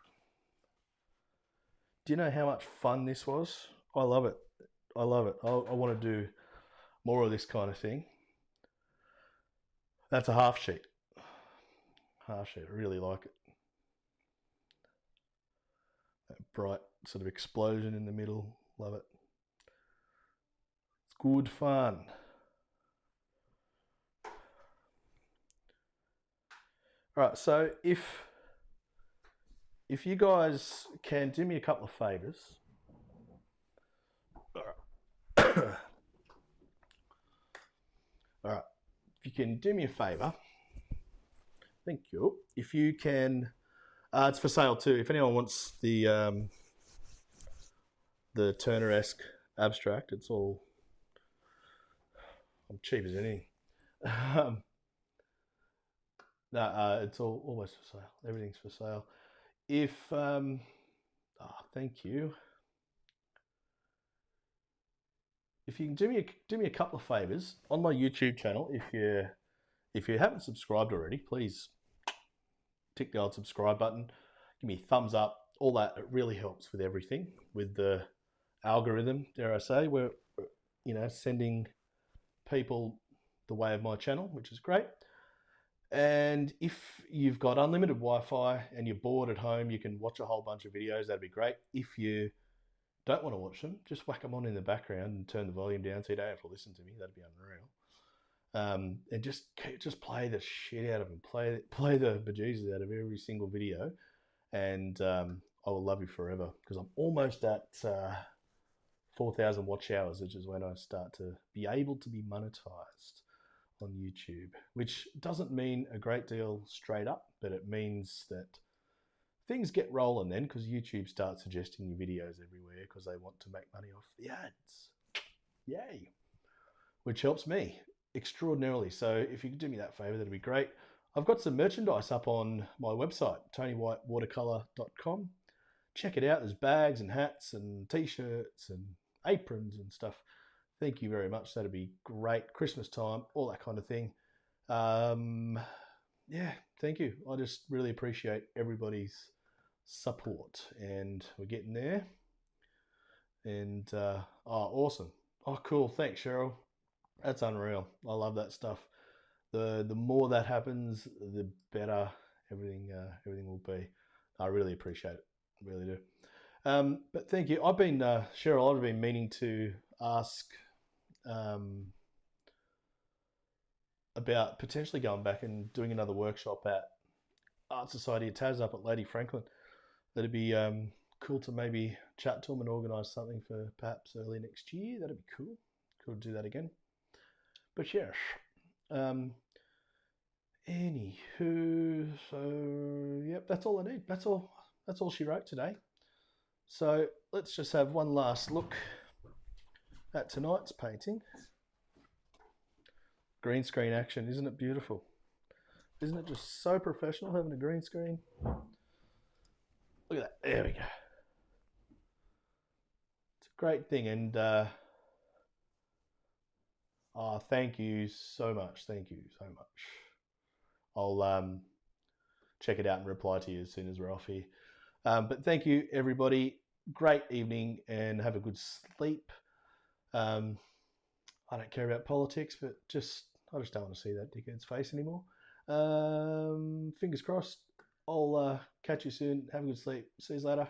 Do you know how much fun this was? I love it. I love it. I want to do more of this kind of thing. That's a half sheet. Half sheet. I really like it. That bright sort of explosion in the middle. Love it. It's good fun. All right, so if you guys can do me a couple of favors. All right. All right. If you can do me a favor, thank you. If you can, it's for sale too. If anyone wants the Turner-esque abstract, it's all, I'm cheap as anything. No, it's always for sale. Everything's for sale. If thank you. If you can do me a couple of favors on my YouTube channel, if you haven't subscribed already, please tick the old subscribe button. Give me a thumbs up. All that, it really helps with everything, with the algorithm. Dare I say, we're sending people the way of my channel, which is great. And if you've got unlimited Wi-Fi and you're bored at home, you can watch a whole bunch of videos. That'd be great. If you don't want to watch them, just whack them on in the background and turn the volume down so you don't have to listen to me. That'd be unreal. And just play the shit out of them. Play the bejesus out of every single video, and I will love you forever, because I'm almost at 4,000 watch hours, which is when I start to be able to be monetized on YouTube, which doesn't mean a great deal straight up, but it means that things get rolling then, because YouTube starts suggesting you videos everywhere because they want to make money off the ads. Yay. Which helps me extraordinarily. So if you could do me that favor, that'd be great. I've got some merchandise up on my website, TonyWhiteWatercolour.com. Check it out. There's bags and hats and t-shirts and aprons and stuff. Thank you very much. That'd be great. Christmas time, all that kind of thing. Yeah, thank you. I just really appreciate everybody's support, and we're getting there. And awesome. Oh, cool. Thanks, Cheryl. That's unreal. I love that stuff. The more that happens, the better everything will be. I really appreciate it. I really do. But thank you. I've been Cheryl. I've been meaning to ask about potentially going back and doing another workshop at Art Society of Tas up at Lady Franklin. That'd be cool to maybe chat to them and organise something for perhaps early next year. That'd be cool. Cool to do that again. But yes. Anywho, so yep, that's all I need. That's all she wrote today. So let's just have one last look at tonight's painting. Green screen action, isn't it beautiful? Isn't it just so professional having a green screen? Look at that, there we go. It's a great thing, and thank you so much. Thank you so much. I'll check it out and reply to you as soon as we're off here. But thank you, everybody. Great evening, and have a good sleep. I don't care about politics, but I just don't want to see that dickhead's face anymore. Fingers crossed. I'll catch you soon. Have a good sleep. See you later.